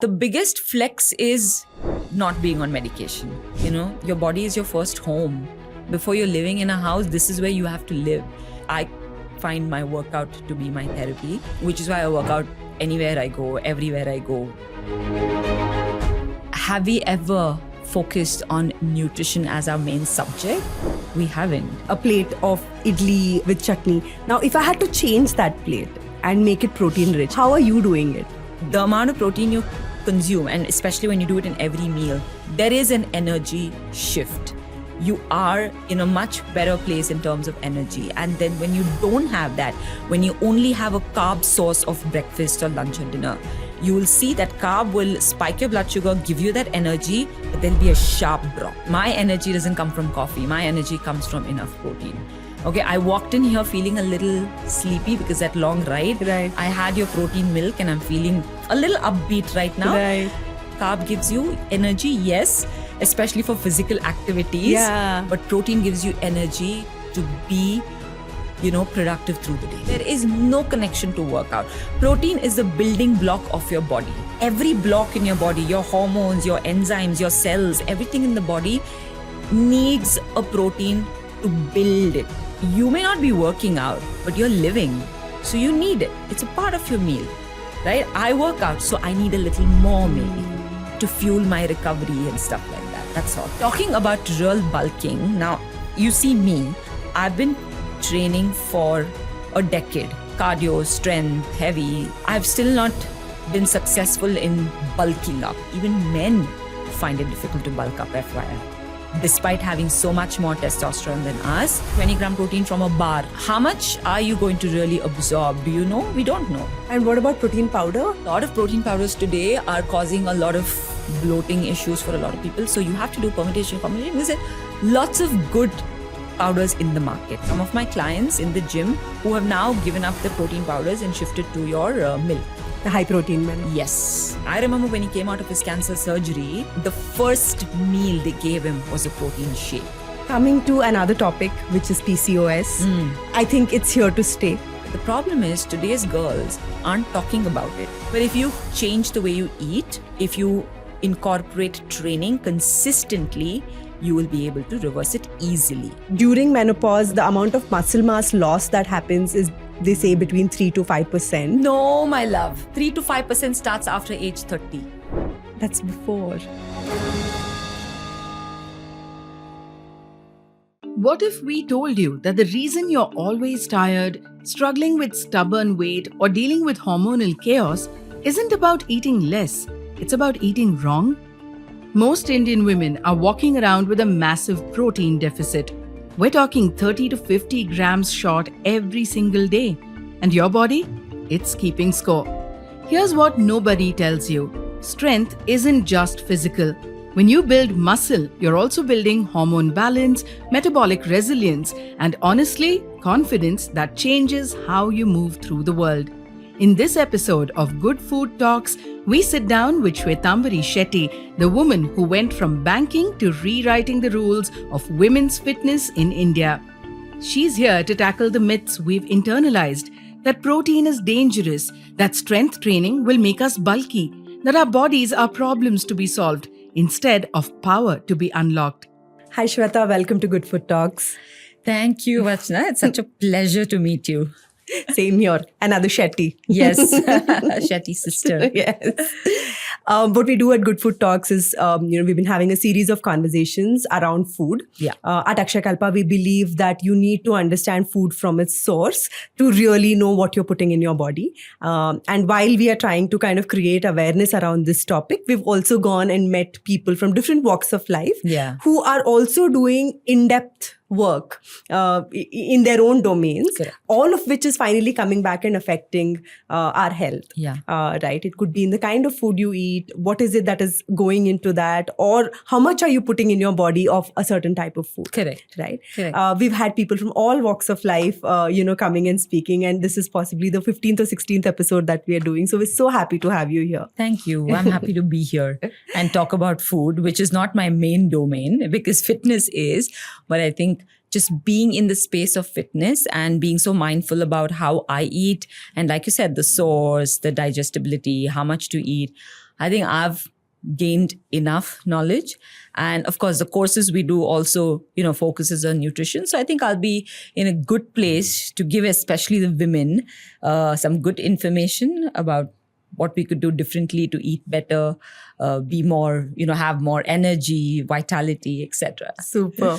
The biggest flex is not being on medication. You know, your body is your first home. Before you're living in a house, this is where you have to live. I find my workout to be my therapy, which is why I work out anywhere I go, everywhere I go. Have we ever focused on nutrition as our main subject? We haven't. A plate of idli with chutney. Now, if I had to change that plate and make it protein rich, how are you doing it? The amount of protein you consume, and especially when you do it in every meal, there is an energy shift. You are in a much better place in terms of energy. And then when you don't have that, when you only have a carb source of breakfast or lunch or dinner, you will see that carb will spike your blood sugar, give you that energy, but there'll be a sharp drop. My energy doesn't come from coffee. My energy comes from enough protein. Okay, I walked in here feeling a little sleepy because that long ride. Right. I had your protein milk and I'm feeling a little upbeat right now. Right. Carb gives you energy, yes, especially for physical activities. Yeah. But protein gives you energy to be, productive through the day. There is no connection to workout. Protein is the building block of your body. Every block in your body, your hormones, your enzymes, your cells, everything in the body needs a protein to build it. You may not be working out, but you're living. So you need it. It's a part of your meal, right? I work out, so I need a little more maybe to fuel my recovery and stuff like that. That's all. Talking about real bulking, now you see me, I've been training for a decade. Cardio, strength, heavy. I've still not been successful in bulking up. Even men find it difficult to bulk up, FYI. Despite having so much more testosterone than us, 20 gram protein from a bar. How much are you going to really absorb? Do you know? We don't know. And what about protein powder? A lot of protein powders today are causing a lot of bloating issues for a lot of people. So you have to do permutation. There's lots of good powders in the market. Some of my clients in the gym who have now given up the protein powders and shifted to your milk. The high protein milk. Yes. I remember when he came out of his cancer surgery, the first meal they gave him was a protein shake. Coming to another topic, which is PCOS. I think it's here to stay. The problem is today's girls aren't talking about it. But if you change the way you eat, if you incorporate training consistently, you will be able to reverse it easily. During menopause, the amount of muscle mass loss that happens is, they say, between 3 to 5%. No, my love. 3 to 5% starts after age 30. That's before. What if we told you that the reason you're always tired, struggling with stubborn weight, or dealing with hormonal chaos isn't about eating less, it's about eating wrong? Most Indian women are walking around with a massive protein deficit. We're talking 30 to 50 grams short every single day. And your body? It's keeping score. Here's what nobody tells you. Strength isn't just physical. When you build muscle, you're also building hormone balance, metabolic resilience, and honestly, confidence that changes how you move through the world. In this episode of Good Food Talks, we sit down with Shwetambari Shetty, the woman who went from banking to rewriting the rules of women's fitness in India. She's here to tackle the myths we've internalized, that protein is dangerous, that strength training will make us bulky, that our bodies are problems to be solved instead of power to be unlocked. Hi Shweta, welcome to Good Food Talks. Thank you, Vachna. It's such a pleasure to meet you. Same here. Another Shetty. Yes, Shetty's sister. Yes. What we do at Good Food Talks is, we've been having a series of conversations around food. Yeah. At Akshakalpa, we believe that you need to understand food from its source to really know what you're putting in your body. And while we are trying to kind of create awareness around this topic, we've also gone and met people from different walks of life who are also doing in-depth work in their own domains. Correct. All of which is finally coming back and affecting our health. Yeah. Right. It could be in the kind of food you eat. What is it that is going into that? Or how much are you putting in your body of a certain type of food? Correct. Right. Correct. We've had people from all walks of life, coming and speaking. And this is possibly the 15th or 16th episode that we are doing. So we're so happy to have you here. Thank you. I'm happy to be here and talk about food, which is not my main domain because fitness is, but I think just being in the space of fitness and being so mindful about how I eat and like you said, the source, the digestibility, how much to eat. I think I've gained enough knowledge. And of course, the courses we do also, focuses on nutrition. So I think I'll be in a good place to give, especially the women, some good information about what we could do differently to eat better, be more, have more energy, vitality, etc. Super.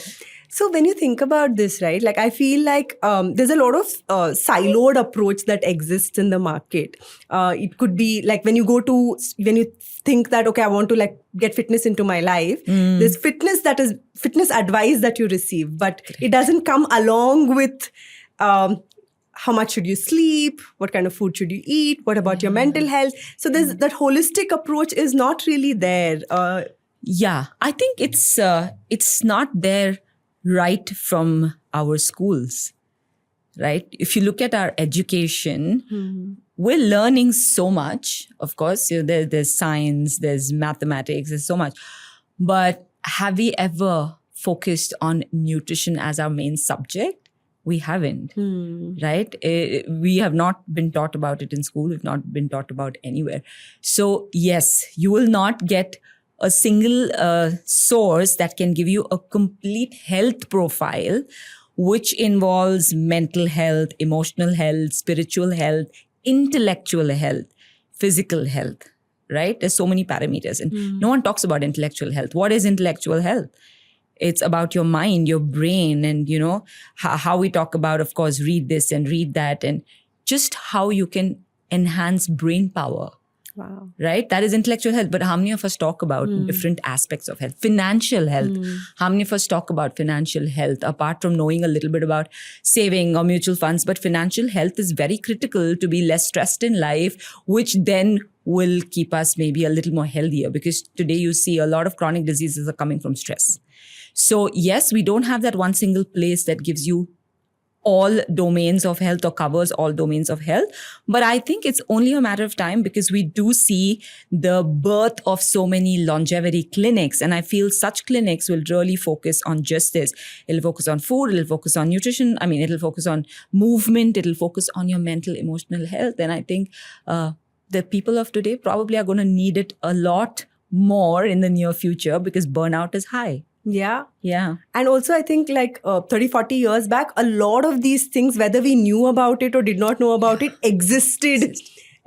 So when you think about this, right, like I feel like there's a lot of siloed approach that exists in the market. It could be like when you think that, okay, I want to like get fitness into my life, there's fitness advice that you receive, but it doesn't come along with how much should you sleep, what kind of food should you eat, what about your mental health. So there's that holistic approach is not really there. Yeah, I think it's not there right from our schools, right? If you look at our education, we're learning so much. Of course, there's science, there's mathematics, there's so much. But have we ever focused on nutrition as our main subject? We haven't, right? We have not been taught about it in school. We've not been taught about anywhere. So yes, you will not get a single source that can give you a complete health profile, which involves mental health, emotional health, spiritual health, intellectual health, physical health, right? There's so many parameters, and no one talks about intellectual health. What is intellectual health? It's about your mind, your brain, and, how we talk about, of course, read this and read that, and just how you can enhance brain power. Wow. Right? That is intellectual health. But how many of us talk about different aspects of health? Financial health. How many of us talk about financial health apart from knowing a little bit about saving or mutual funds? But financial health is very critical to be less stressed in life, which then will keep us maybe a little more healthier, because today you see a lot of chronic diseases are coming from stress. So yes, we don't have that one single place that gives you all domains of health or covers all domains of health. But I think it's only a matter of time, because we do see the birth of so many longevity clinics. And I feel such clinics will really focus on just this. It'll focus on food, it'll focus on nutrition. It'll focus on movement, it'll focus on your mental, emotional health. And I think the people of today probably are going to need it a lot more in the near future, because burnout is high. Yeah. Yeah. And also, I think like 30, 40 years back, a lot of these things, whether we knew about it or did not know about it, existed. It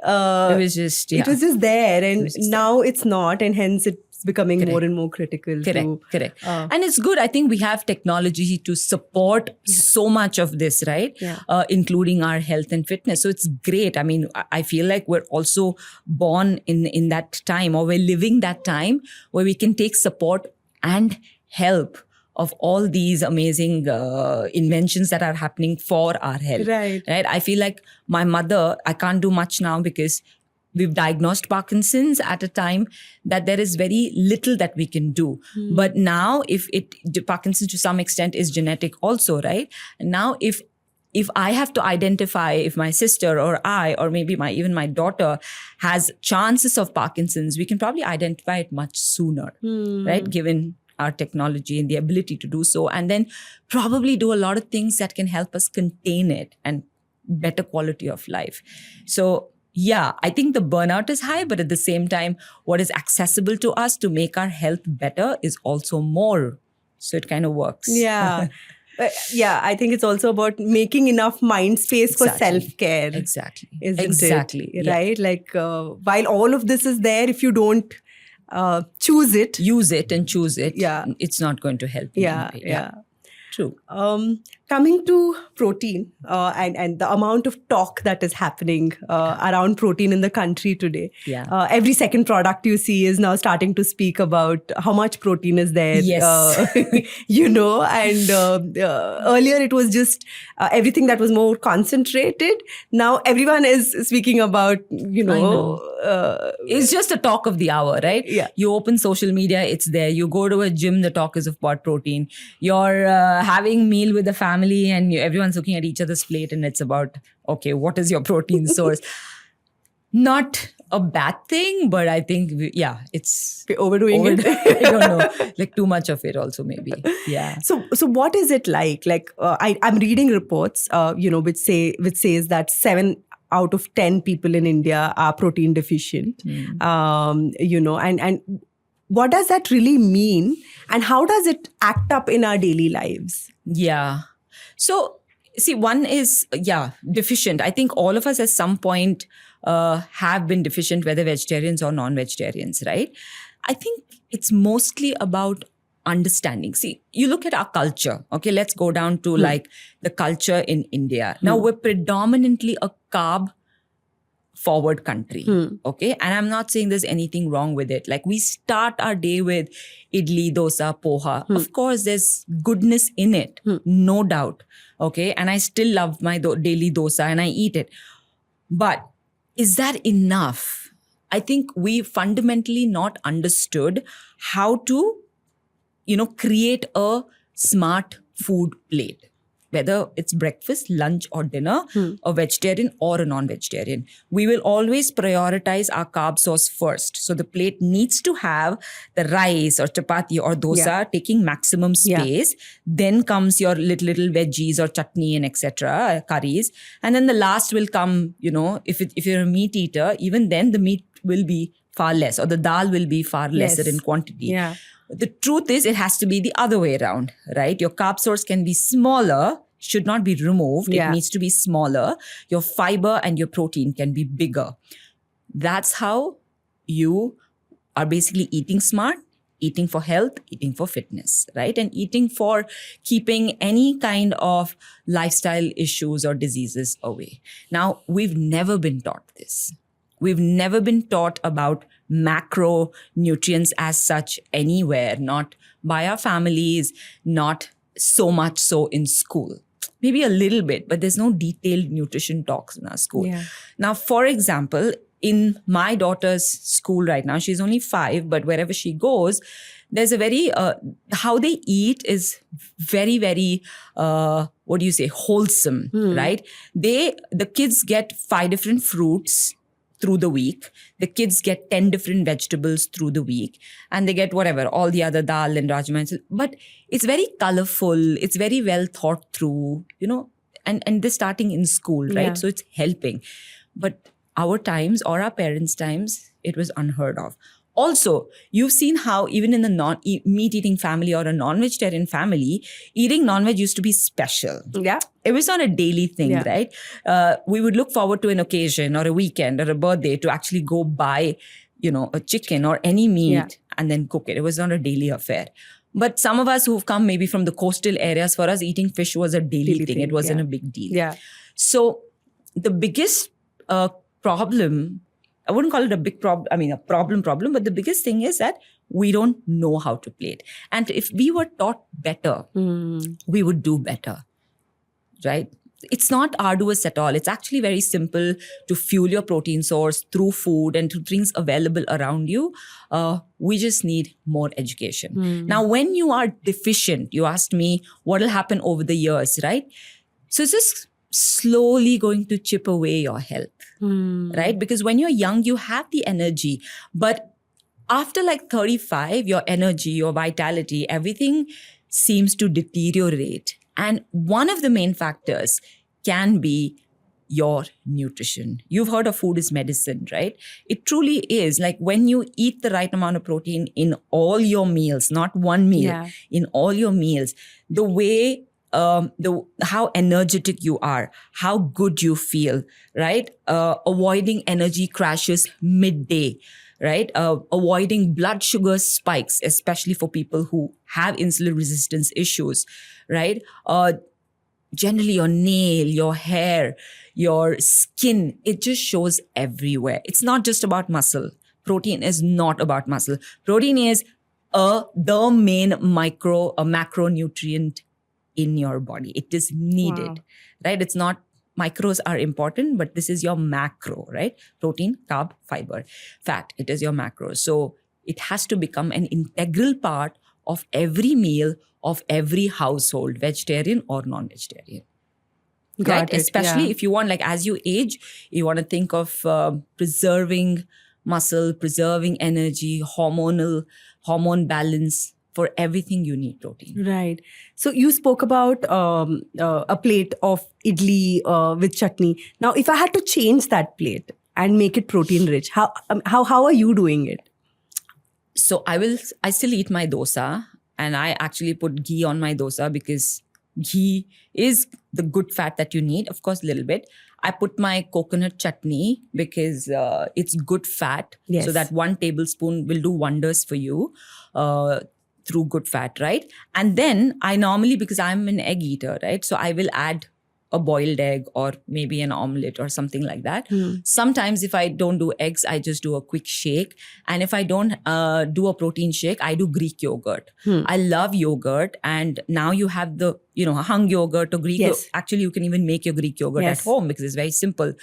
was just, It was just there. And just now it's not. And hence it's becoming Correct. more and more critical. Correct. And it's good. I think we have technology to support so much of this, right? Yeah. Including our health and fitness. So it's great. I feel like we're also born in that time, or we're living that time where we can take support and help of all these amazing inventions that are happening for our health. Right. I feel like my mother, I can't do much now because we've diagnosed Parkinson's at a time that there is very little that we can do. But now Parkinson's to some extent is genetic also, right? And now if I have to identify if my sister or I, or maybe even my daughter has chances of Parkinson's, we can probably identify it much sooner, right? Given our technology and the ability to do so, and then probably do a lot of things that can help us contain it and better quality of life. So yeah, I think the burnout is high, but at the same time, what is accessible to us to make our health better is also more. So it kind of works. Yeah. I think it's also about making enough mind space for self-care. Exactly. Exactly. Yeah. Right? Like while all of this is there, if you don't choose it, use it and choose it, yeah, it's not going to help you. Yeah. True. Coming to protein and the amount of talk that is happening around protein in the country today. Yeah. Every second product you see is now starting to speak about how much protein is there. Yes. And earlier it was just everything that was more concentrated. Now everyone is speaking about, it's just a talk of the hour, right? Yeah. You open social media, it's there. You go to a gym, the talk is about protein. You're having meal with the family and everyone's looking at each other's plate and it's about, okay, what is your protein source? Not a bad thing, but I think, it's we're overdoing it. I don't know, like too much of it also maybe. Yeah. So what is it like? Like I'm reading reports, which says that 7 out of 10 people in India are protein deficient. And what does that really mean? And how does it act up in our daily lives? Yeah. So, see, one is, deficient. I think all of us at some point have been deficient, whether vegetarians or non-vegetarians, right? I think it's mostly about understanding. See, you look at our culture. Okay, let's go down to like the culture in India. Now, we're predominantly a carb forward country. Okay. And I'm not saying there's anything wrong with it. Like we start our day with idli, dosa, poha. Of course, there's goodness in it. No doubt. Okay. And I still love my daily dosa and I eat it. But is that enough? I think we fundamentally not understood how to, create a smart food plate. Whether it's breakfast, lunch or dinner, a vegetarian or a non-vegetarian. We will always prioritize our carb source first. So the plate needs to have the rice or chapati or dosa taking maximum space. Then comes your little veggies or chutney and etc., curries. And then the last will come, if you're a meat eater, even then the meat will be far less or the dal will be far lesser in quantity. Yeah. The truth is it has to be the other way around, right? Your carb source can be smaller, should not be removed. It needs to be smaller. Your fiber and your protein can be bigger. That's how you are basically eating smart, eating for health, eating for fitness, right? And eating for keeping any kind of lifestyle issues or diseases away. Now, we've never been taught this. We've never been taught about macronutrients as such anywhere, not by our families, not so much so in school. Maybe a little bit, but there's no detailed nutrition talks in our school. Yeah. Now, for example, in my daughter's school right now, she's only 5, but wherever she goes, there's a very, how they eat is very, very, wholesome, right? The kids get 5 different fruits through the week. The kids get 10 different vegetables through the week. And they get whatever, all the other dal and rajma. But it's very colorful. It's very well thought through, and they're starting in school, right? Yeah. So it's helping. But our times or our parents' times, it was unheard of. Also, you've seen how even in the non-meat-eating family or a non-vegetarian family, eating non-veg used to be special. Yeah. It was not a daily thing, right? We would look forward to an occasion or a weekend or a birthday to actually go buy, a chicken or any meat and then cook it. It was not a daily affair. But some of us who've come maybe from the coastal areas, for us, eating fish was a daily thing. It wasn't a big deal. Yeah. So the biggest problem, I wouldn't call it a big problem, a problem, but the biggest thing is that we don't know how to play it. And if we were taught better, we would do better, right? It's not arduous at all. It's actually very simple to fuel your protein source through food and through things available around you. We just need more education. Now, when you are deficient, you asked me what will happen over the years, right? So it's just slowly going to chip away your health, right? Because when you're young, you have the energy. But after like 35, your energy, your vitality, everything seems to deteriorate. And one of the main factors can be your nutrition. You've heard of food is medicine, right? It truly is. Like when you eat the right amount of protein in all your meals, not one meal, in all your meals, the way how energetic you are, how good you feel, right? Avoiding energy crashes midday, right? Avoiding blood sugar spikes, especially for people who have insulin resistance issues, right? Generally your nail, your hair, your skin, it just shows everywhere. It's not just about muscle. Protein is not about muscle. Protein is the main macronutrient in your body. It is needed, right? It's not, macros are important, but this is your macro, right? Protein, carb, fiber, fat. It is your macro. So it has to become an integral part of every meal of every household, vegetarian or non-vegetarian. Right? Especially if you want, like as you age, you want to think of preserving muscle, preserving energy, hormone balance, for everything you need protein. Right. So you spoke about a plate of idli with chutney. Now, if I had to change that plate and make it protein rich, how are you doing it? So I still eat my dosa, and I actually put ghee on my dosa because ghee is the good fat that you need. Of course, a little bit. I put my coconut chutney because it's good fat. Yes. So that 1 tablespoon will do wonders for you through good fat, right? And then I normally, because I'm an egg eater, right? So I will add a boiled egg or maybe an omelette or something like that. Sometimes if I don't do eggs, I just do a quick shake. And if I don't do a protein shake, I do Greek yogurt. I love yogurt. And now you have the, hung yogurt or Greek Yes. Actually, you can even make your Greek yogurt Yes. at home because it's very simple.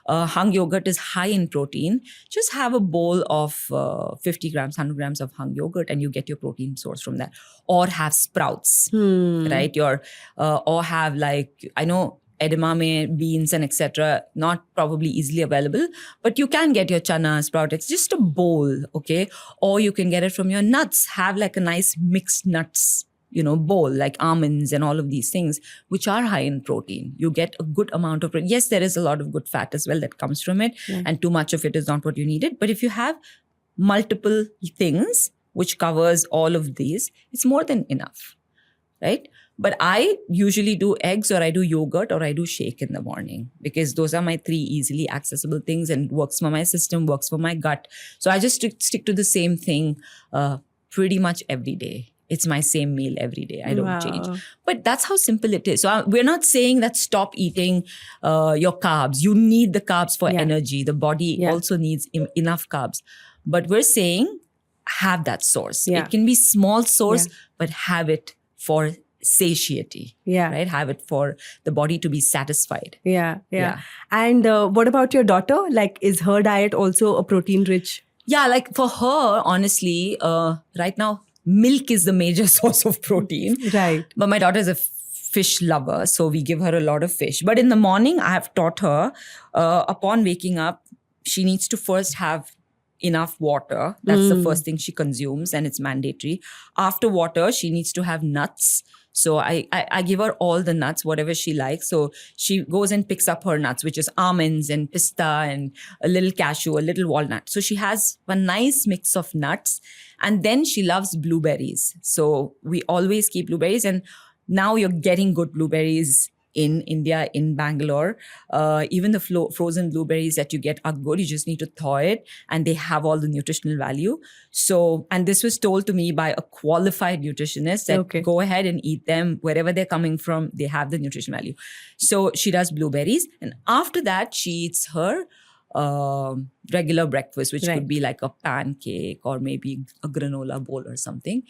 Hung yogurt is high in protein. Just have a bowl of 50 grams, 100 grams of hung yogurt and you get your protein source from that. Or have sprouts, right? Or have I know edamame, beans and etc. not probably easily available, but you can get your chana, sprout. It's just a bowl, okay? Or you can get it from your nuts. Have a nice mixed nuts, bowl, like almonds and all of these things, which are high in protein. You get a good amount of protein. Yes, there is a lot of good fat as well that comes from it, and too much of it is not what you needed. But if you have multiple things which covers all of these, it's more than enough, right? But I usually do eggs or I do yogurt or I do shake in the morning because those are my 3 easily accessible things and works for my system, works for my gut. So I just stick to the same thing pretty much every day. It's my same meal every day. I don't change. But that's how simple it is. So we're not saying that stop eating your carbs. You need the carbs for energy. The body also needs enough carbs. But we're saying have that source. It can be small source, but have it for satiety, right? Have it for the body to be satisfied. Yeah. And what about your daughter? Is her diet also a protein rich? Yeah, for her, honestly, right now, milk is the major source of protein. Right. But my daughter is a fish lover, so we give her a lot of fish. But in the morning, I have taught her, upon waking up, she needs to first have enough water. That's the first thing she consumes, and it's mandatory. After water, she needs to have nuts. So I give her all the nuts, whatever she likes. So she goes and picks up her nuts, which is almonds and pista and a little cashew, a little walnut. So she has a nice mix of nuts. And then she loves blueberries. So we always keep blueberries. And now you're getting good blueberries in India, in Bangalore. Even the frozen blueberries that you get are good. You just need to thaw it and they have all the nutritional value. So, and this was told to me by a qualified nutritionist that go ahead and eat them wherever they're coming from. They have the nutrition value. So she does blueberries. And after that, she eats her regular breakfast, which could be like a pancake or maybe a granola bowl or something.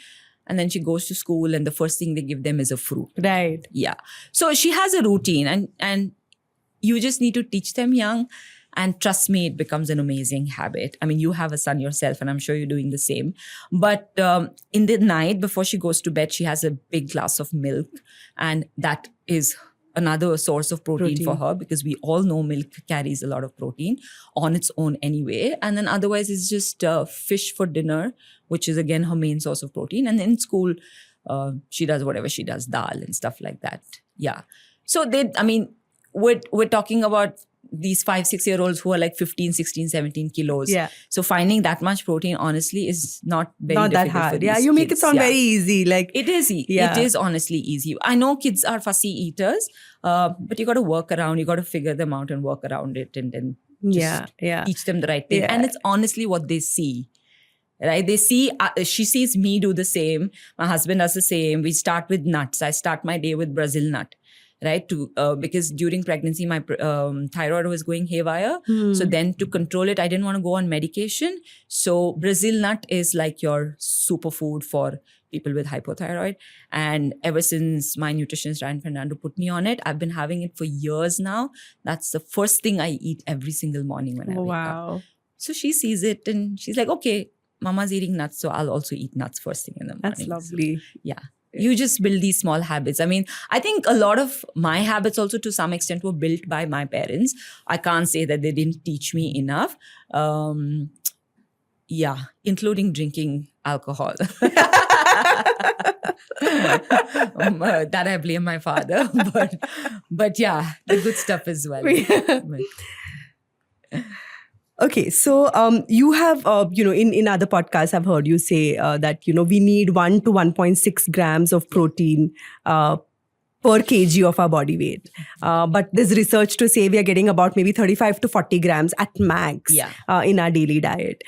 And then she goes to school and the first thing they give them is a fruit. Right. Yeah. So she has a routine and you just need to teach them young. And trust me, it becomes an amazing habit. I mean, you have a son yourself and I'm sure you're doing the same. But in the night before she goes to bed, she has a big glass of milk. And that is another source of protein for her because we all know milk carries a lot of protein on its own anyway. And then otherwise it's just fish for dinner, which is again her main source of protein. And in school, she does whatever she does, dal and stuff like that. Yeah. So we're talking about these 5-6-year-olds who are 15, 16, 17 kilos. Yeah. So finding that much protein, honestly, is not very not that difficult hard. for these Yeah, you make kids. it sound very easy. It is easy. Yeah. It is honestly easy. I know kids are fussy eaters, but you got to work around. You got to figure them out and work around it and then just teach them the right thing. Yeah. And it's honestly what they see. Right? They see, she sees me do the same. My husband does the same. We start with nuts. I start my day with Brazil nut. Right? Because during pregnancy, my thyroid was going haywire. So then to control it, I didn't want to go on medication. So Brazil nut is like your superfood for people with hypothyroid. And ever since my nutritionist, Ryan Fernando, put me on it, I've been having it for years now. That's the first thing I eat every single morning when I wake up. So she sees it and she's like, okay, Mama's eating nuts, so I'll also eat nuts first thing in the morning. That's lovely. So, yeah. You just build these small habits. I mean, I think a lot of my habits also to some extent were built by my parents. I can't say that they didn't teach me enough. Including drinking alcohol. That I blame my father, but yeah, the good stuff as well. Okay, so you have, in other podcasts, I've heard you say that, we need 1 to 1.6 grams of protein per kg of our body weight. But there's research to say we are getting about maybe 35 to 40 grams at max in our daily diet.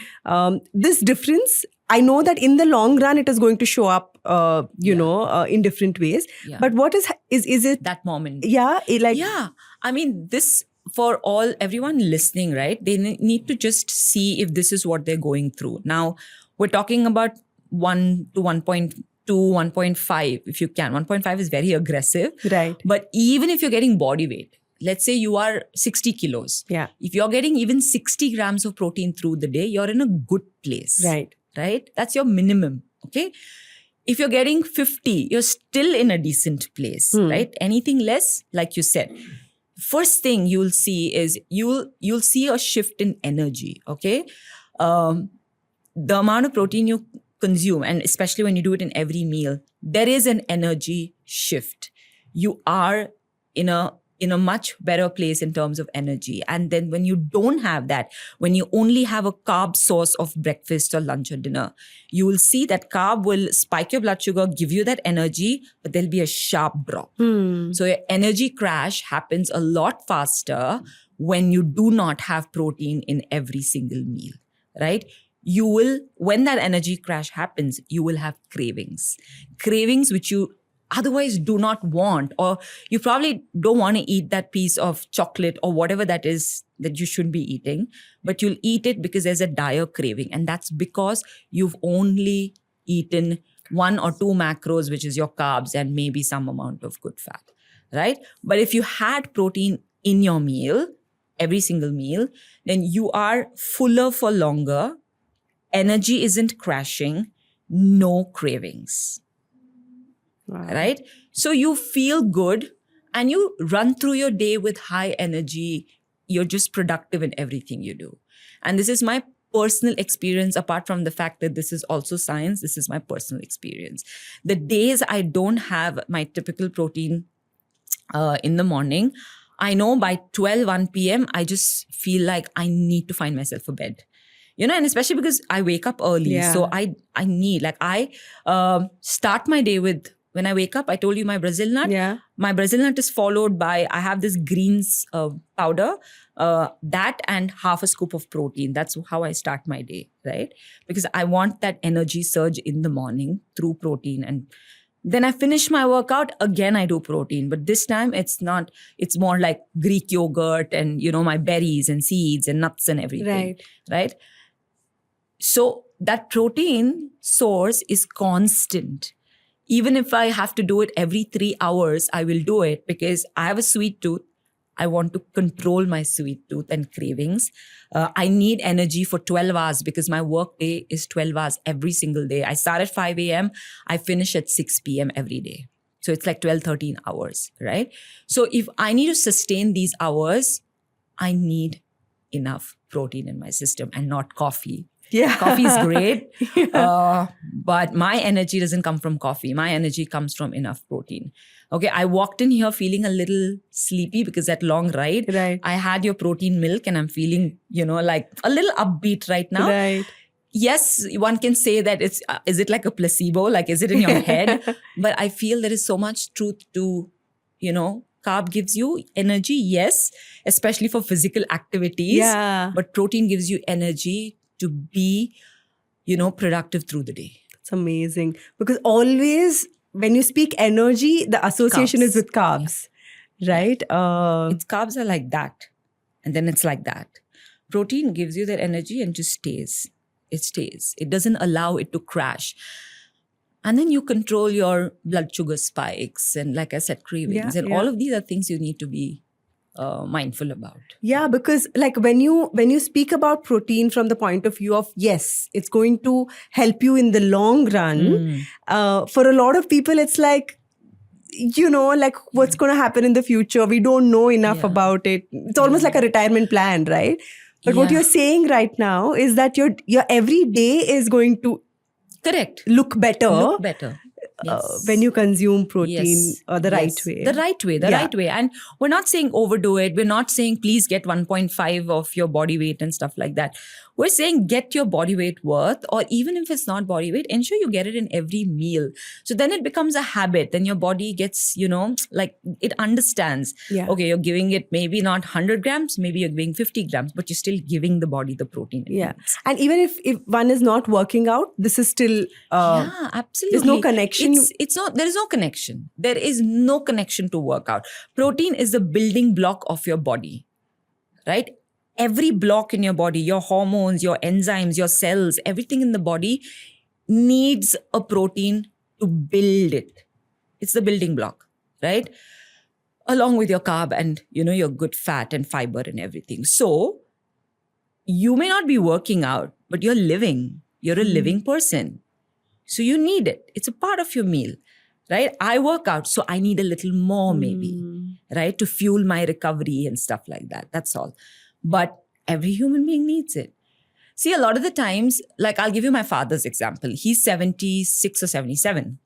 This difference, I know that in the long run, it is going to show up, in different ways. Yeah. But what is it? That moment. Yeah. Yeah. I mean, this for everyone listening, right? They need to just see if this is what they're going through. Now, we're talking about 1 to 1.2, 1.5, if you can. 1.5 is very aggressive. Right. But even if you're getting body weight, let's say you are 60 kilos. Yeah. If you're getting even 60 grams of protein through the day, you're in a good place. Right. Right? That's your minimum. Okay. If you're getting 50, you're still in a decent place, right? Anything less, like you said, first thing you'll see is you'll see a shift in energy. Okay. The amount of protein you consume, and especially when you do it in every meal, there is an energy shift. You are in a much better place in terms of energy. And then when you don't have that, when you only have a carb source of breakfast or lunch or dinner, you will see that carb will spike your blood sugar, give you that energy, but there'll be a sharp drop. So your energy crash happens a lot faster when you do not have protein in every single meal, right? You will, when that energy crash happens, you will have cravings which you otherwise do not want, or you probably don't want to eat that piece of chocolate or whatever that is that you should be eating, but you'll eat it because there's a dire craving. And that's because you've only eaten 1 or 2 macros, which is your carbs and maybe some amount of good fat, right? But if you had protein in your meal, every single meal, then you are fuller for longer. Energy isn't crashing, no cravings. Wow. Right? So you feel good and you run through your day with high energy. You're just productive in everything you do. And this is my personal experience, apart from the fact that this is also science. This is my personal experience. The days I don't have my typical protein in the morning, I know by 1 p.m., I just feel like I need to find myself a bed. And especially because I wake up early. Yeah. So I need, I start my day with, when I wake up, I told you my Brazil nut. Yeah. My Brazil nut is followed by, I have this greens powder, that and half a scoop of protein. That's how I start my day, right? Because I want that energy surge in the morning through protein. And then I finish my workout, again I do protein. But this time it's more like Greek yogurt and, my berries and seeds and nuts and everything. Right? So that protein source is constant. Even if I have to do it every 3 hours, I will do it because I have a sweet tooth. I want to control my sweet tooth and cravings. I need energy for 12 hours because my work day is 12 hours every single day. I start at 5 a.m. I finish at 6 p.m. every day. So it's like 12, 13 hours, right? So if I need to sustain these hours, I need enough protein in my system and not coffee. Yeah. Coffee is great, but my energy doesn't come from coffee. My energy comes from enough protein. Okay, I walked in here feeling a little sleepy because that long ride. Right. I had your protein milk and I'm feeling, like a little upbeat right now. Right. Yes, one can say that is it like a placebo? Like, is it in your head? But I feel there is so much truth to, carb gives you energy, yes, especially for physical activities. Yeah. But protein gives you energy to be, productive through the day. It's amazing. Because always when you speak energy, the association is with carbs, right? Its carbs are like that. And then it's like that. Protein gives you that energy and just stays. It stays. It doesn't allow it to crash. And then you control your blood sugar spikes and, like I said, cravings. All of these are things you need to be mindful about. Yeah, because when you speak about protein from the point of view of, yes, it's going to help you in the long run. For a lot of people, it's like, what's going to happen in the future? We don't know enough about it. It's almost like a retirement plan, right? But what you're saying right now is that your every day is going to Correct. look better. Look better. When you consume protein Yes. the right Yes. way. The right way, the Yeah. right way. And we're not saying overdo it. We're not saying please get 1.5 of your body weight and stuff like that. We're saying get your body weight worth, or even if it's not body weight, ensure you get it in every meal. So then it becomes a habit. Then your body gets, like it understands. Yeah. Okay, you're giving it maybe not 100 grams, maybe you're giving 50 grams, but you're still giving the body the protein. it Yeah. needs. And even if one is not working out, this is still Yeah, absolutely. there's no connection. It's not. There is no connection. There is no connection to workout. Protein is the building block of your body, right? Every block in your body, your hormones, your enzymes, your cells, everything in the body needs a protein to build it. It's the building block, right? Along with your carb and your good fat and fiber and everything. So you may not be working out, but you're living. You're a living person. So you need it. It's a part of your meal, right? I work out, so I need a little more maybe, right? To fuel my recovery and stuff like that. That's all. But every human being needs it. See, a lot of the times, like I'll give you my father's example. He's 76 or 77.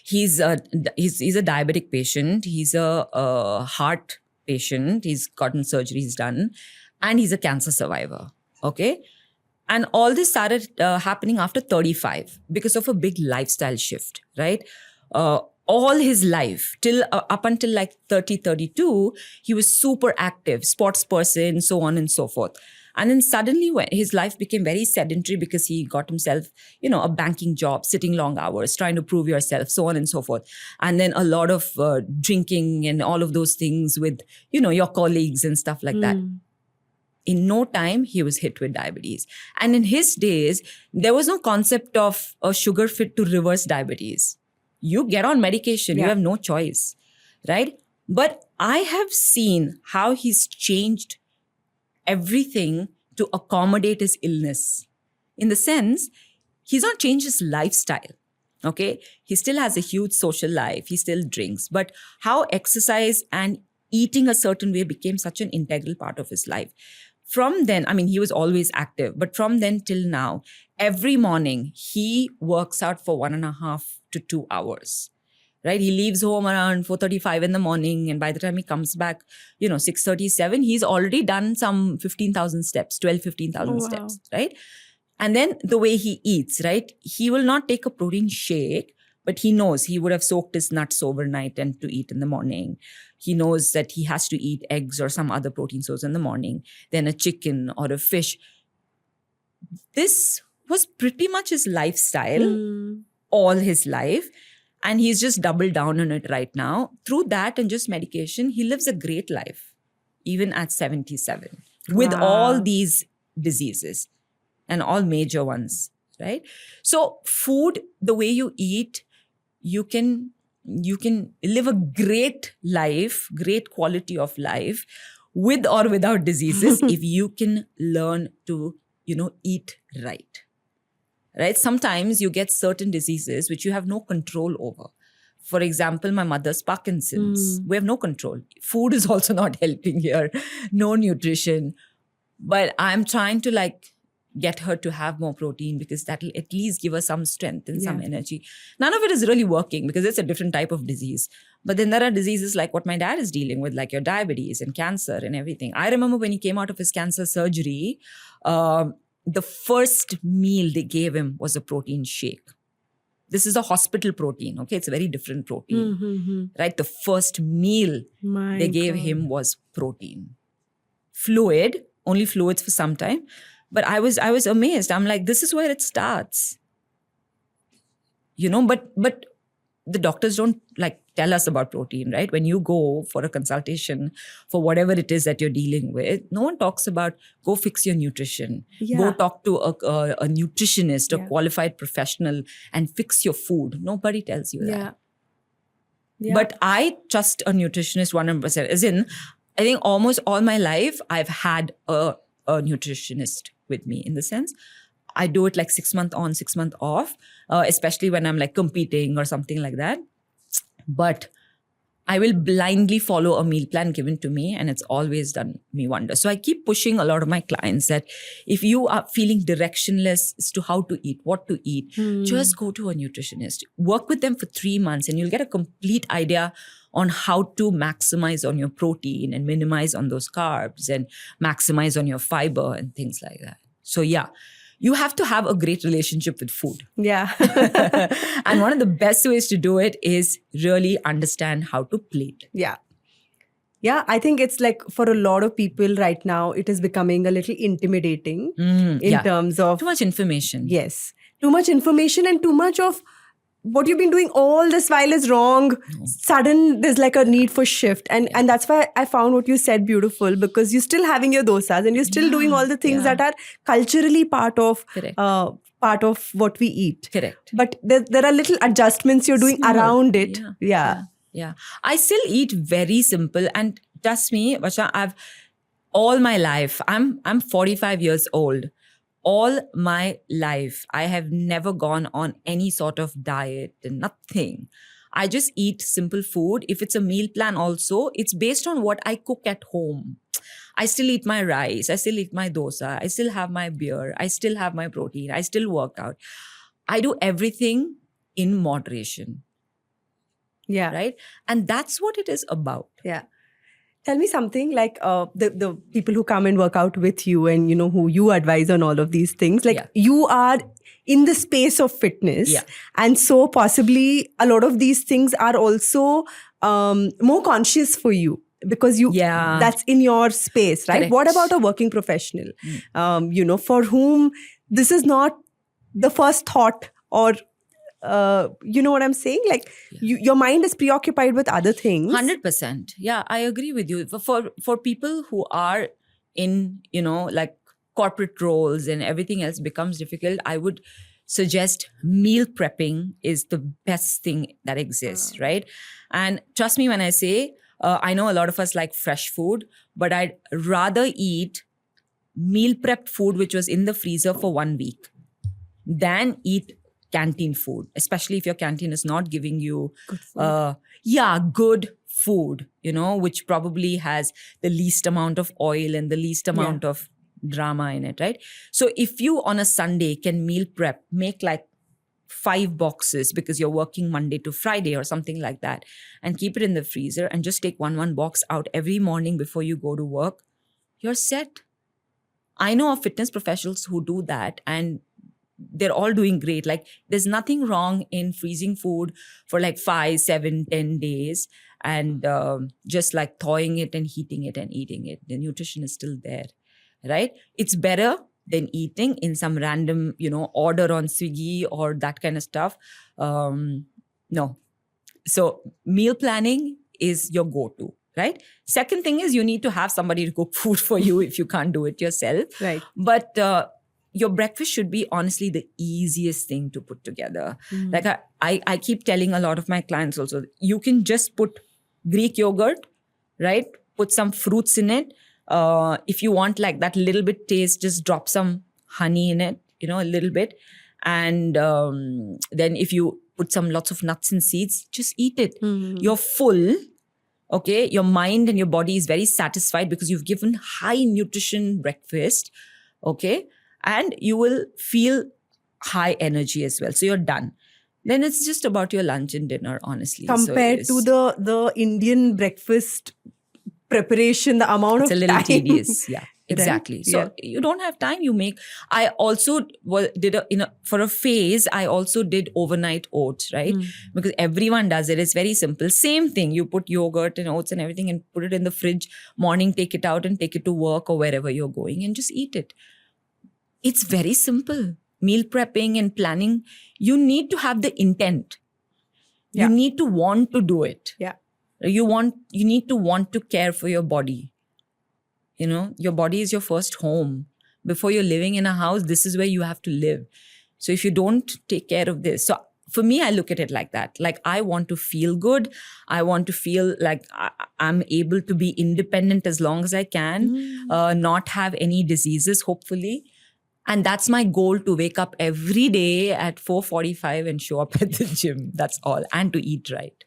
He's a diabetic patient. He's a heart patient. He's gotten surgeries done. And he's a cancer survivor. Okay? And all this started happening after 35 because of a big lifestyle shift, right? All his life, till up until like 30, 32, he was super active, sports person, so on and so forth. And then suddenly when his life became very sedentary because he got himself, a banking job, sitting long hours, trying to prove yourself, so on and so forth. And then a lot of drinking and all of those things with, your colleagues and stuff like that. In no time, he was hit with diabetes. And in his days, there was no concept of a sugar fit to reverse diabetes. You get on medication, you have no choice, right? But I have seen how he's changed everything to accommodate his illness. In the sense, he's not changed his lifestyle, okay? He still has a huge social life, he still drinks, but how exercise and eating a certain way became such an integral part of his life. From then, he was always active, but from then till now, every morning he works out for 1.5 to 2 hours, right? He leaves home around 4:35 in the morning, and by the time he comes back, 6:37, he's already done some 15,000 steps, 15,000 steps, right? And then the way he eats, right? He will not take a protein shake, but he knows he would have soaked his nuts overnight and to eat in the morning. He knows that he has to eat eggs or some other protein source in the morning, then a chicken or a fish. This was pretty much his lifestyle all his life. And he's just doubled down on it right now. Through that and just medication, he lives a great life, even at 77, with all these diseases and all major ones, right? So food, the way you eat, you can live a great life, great quality of life, with or without diseases, if you can learn to, eat right. Right? Sometimes you get certain diseases which you have no control over. For example, my mother's Parkinson's. We have no control. Food is also not helping here. No nutrition. But I'm trying to get her to have more protein because that'll at least give her some strength and some energy. None of it is really working because it's a different type of disease. But then there are diseases like what my dad is dealing with, like your diabetes and cancer and everything. I remember when he came out of his cancer surgery, the first meal they gave him was a protein shake. This is a hospital protein, okay? It's a very different protein, right? The first meal they gave him was protein. Fluid, only fluids for some time. But I was amazed. I'm like, this is where it starts. But the doctors don't tell us about protein, right? When you go for a consultation for whatever it is that you're dealing with, no one talks about go fix your nutrition. Go talk to a nutritionist, a qualified professional, and fix your food. Nobody tells you that. But I trust a nutritionist 100%. As in, I think almost all my life, I've had a nutritionist with me, in the sense I do it 6 months on, 6 months off, especially when I'm competing or something like that. But I will blindly follow a meal plan given to me, and it's always done me wonders. So I keep pushing a lot of my clients that if you are feeling directionless as to how to eat, what to eat, just go to a nutritionist. Work with them for 3 months and you'll get a complete idea on how to maximize on your protein and minimize on those carbs and maximize on your fiber and things like that. So yeah, you have to have a great relationship with food. Yeah. And one of the best ways to do it is really understand how to plate. Yeah. Yeah, I think it's like for a lot of people right now, it is becoming a little intimidating in terms of... Too much information. Yes. Too much information and too much of what you've been doing all this while is wrong. Sudden, there's like a need for shift. And that's why I found what you said beautiful, because you're still having your dosas and you're still doing all the things that are culturally part of what we eat. Correct. But there are little adjustments you're doing around it. Yeah. I still eat very simple, and trust me, Vasha, I've all my life, I'm 45 years old. All my life, I have never gone on any sort of diet and nothing. I just eat simple food. If it's a meal plan also, it's based on what I cook at home. I still eat my rice. I still eat my dosa. I still have my beer. I still have my protein. I still work out. I do everything in moderation. Yeah. Right? And that's what it is about. Yeah. Tell me something like the people who come and work out with you and, who you advise on all of these things. Like you are in the space of fitness. Yeah. And so possibly a lot of these things are also more conscious for you because that's in your space, right? Correct. What about a working professional, for whom this is not the first thought or... you know what I'm saying? Like your mind is preoccupied with other things. 100%. Yeah, I agree with you. For people who are in, like corporate roles and everything else becomes difficult, I would suggest meal prepping is the best thing that exists, right? And trust me when I say, I know a lot of us like fresh food, but I'd rather eat meal prepped food which was in the freezer for 1 week than eat canteen food, especially if your canteen is not giving you good food, which probably has the least amount of oil and the least amount of drama in it, right? So if you on a Sunday can meal prep, make like 5 boxes because you're working Monday to Friday or something like that, and keep it in the freezer and just take one box out every morning before you go to work, you're set. I know of fitness professionals who do that and they're all doing great. Like there's nothing wrong in freezing food for like 5, 7, 10 days and just like thawing it and heating it and eating it. The nutrition is still there, right? It's better than eating in some random, order on Swiggy or that kind of stuff. No. So meal planning is your go-to, right? Second thing is you need to have somebody to cook food for you if you can't do it yourself. Right. But your breakfast should be honestly the easiest thing to put together. Like I keep telling a lot of my clients also, you can just put Greek yogurt, right? Put some fruits in it. If you want like that little bit taste, just drop some honey in it, a little bit. And then if you put lots of nuts and seeds, just eat it. You're full. Okay. Your mind and your body is very satisfied because you've given high nutrition breakfast. Okay. And you will feel high energy as well. So you're done. Then it's just about your lunch and dinner, honestly. Compared to the Indian breakfast preparation, the amount of time. It's a little tedious. Yeah, exactly. Right? So you don't have time. I also for a phase, I also did overnight oats, right? Because everyone does it. It's very simple. Same thing. You put yogurt and oats and everything and put it in the fridge. Morning, take it out and take it to work or wherever you're going and just eat it. It's very simple. Meal prepping and planning, you need to have the intent. You need to want to do it. Yeah. You need to want to care for your body. Your body is your first home. Before you're living in a house, this is where you have to live. So if you don't take care of this, so for me, I look at it like that. Like I want to feel good. I want to feel like I'm able to be independent as long as I can, not have any diseases, hopefully. And that's my goal, to wake up every day at 4:45 and show up at the gym. That's all. And to eat right.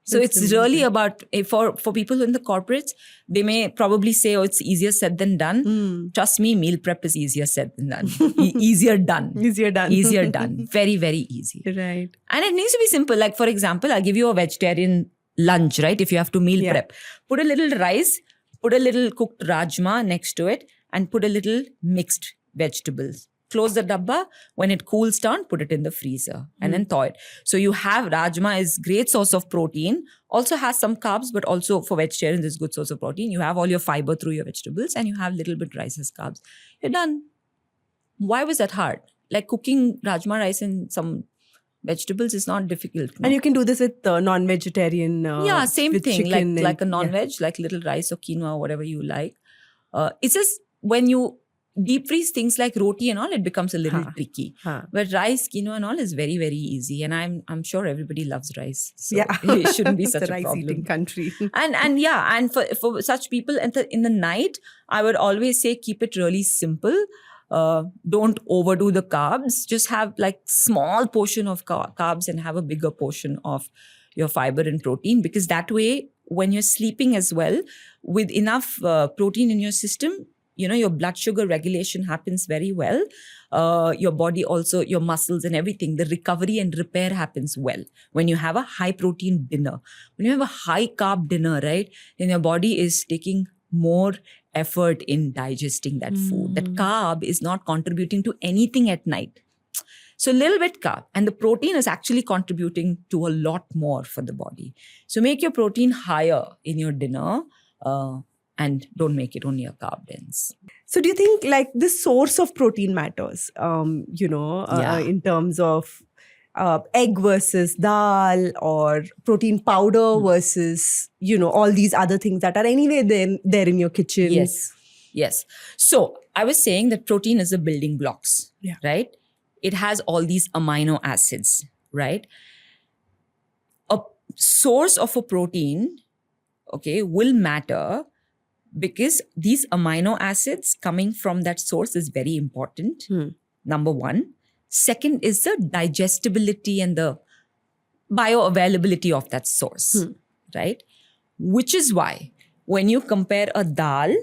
So That's it's really amazing. about, for people in the corporates, they may probably say, oh, it's easier said than done. Trust me, meal prep is easier said than done. Easier done. Easier done. Easier done. Very, very easy. Right. And it needs to be simple. Like, for example, I'll give you a vegetarian lunch, right? If you have to meal prep, put a little rice, put a little cooked rajma next to it, and put a little mixed vegetables. Close the dabba. When it cools down, put it in the freezer and then thaw it. So you have rajma is great source of protein, also has some carbs, but also for vegetarians is good source of protein. You have all your fiber through your vegetables and you have little bit rice as carbs. You're done. Why was that hard? Like cooking rajma rice and some vegetables is not difficult. No? And you can do this with non-vegetarian. Yeah, same with thing. chicken Like a and- non-veg, like little rice or quinoa, whatever you like. It's just when you deep freeze things like roti and all, it becomes a little tricky. But rice, quinoa and all is very, very easy. And I'm sure everybody loves rice. So it shouldn't be It's such a a problem. rice-eating country. And for such people in the night, I would always say keep it really simple. Don't overdo the carbs. Just have like small portion of carbs and have a bigger portion of your fiber and protein, because that way, when you're sleeping as well, with enough protein in your system, your blood sugar regulation happens very well. Your body also, your muscles and everything, the recovery and repair happens well. When you have a high protein dinner, when you have a high carb dinner, right, then your body is taking more effort in digesting that food. That carb is not contributing to anything at night. So a little bit carb, and the protein is actually contributing to a lot more for the body. So make your protein higher in your dinner, and don't make it only a carb dense. So do you think like the source of protein matters, Yeah. in terms of egg versus dal, or protein powder versus, all these other things that are anyway there in your kitchen? Yes. So I was saying that protein is the building blocks, right? It has all these amino acids, right? A source of a protein, will matter, because these amino acids coming from that source is very important. Number one. Second is the digestibility and the bioavailability of that source, right? Which is why when you compare a dal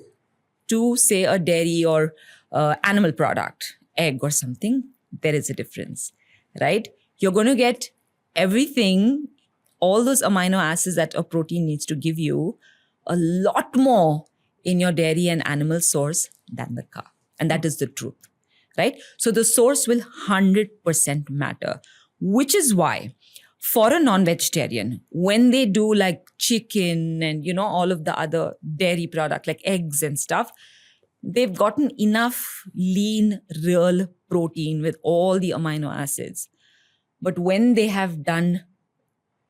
to, say, a dairy or animal product, egg or something, there is a difference, right? You're going to get everything, all those amino acids that a protein needs to give you, a lot more in your dairy and animal source than the carb. And that is the truth, right? So the source will 100% matter, which is why for a non-vegetarian, when they do like chicken and, all of the other dairy product like eggs and stuff, they've gotten enough lean, real protein with all the amino acids. But when they have done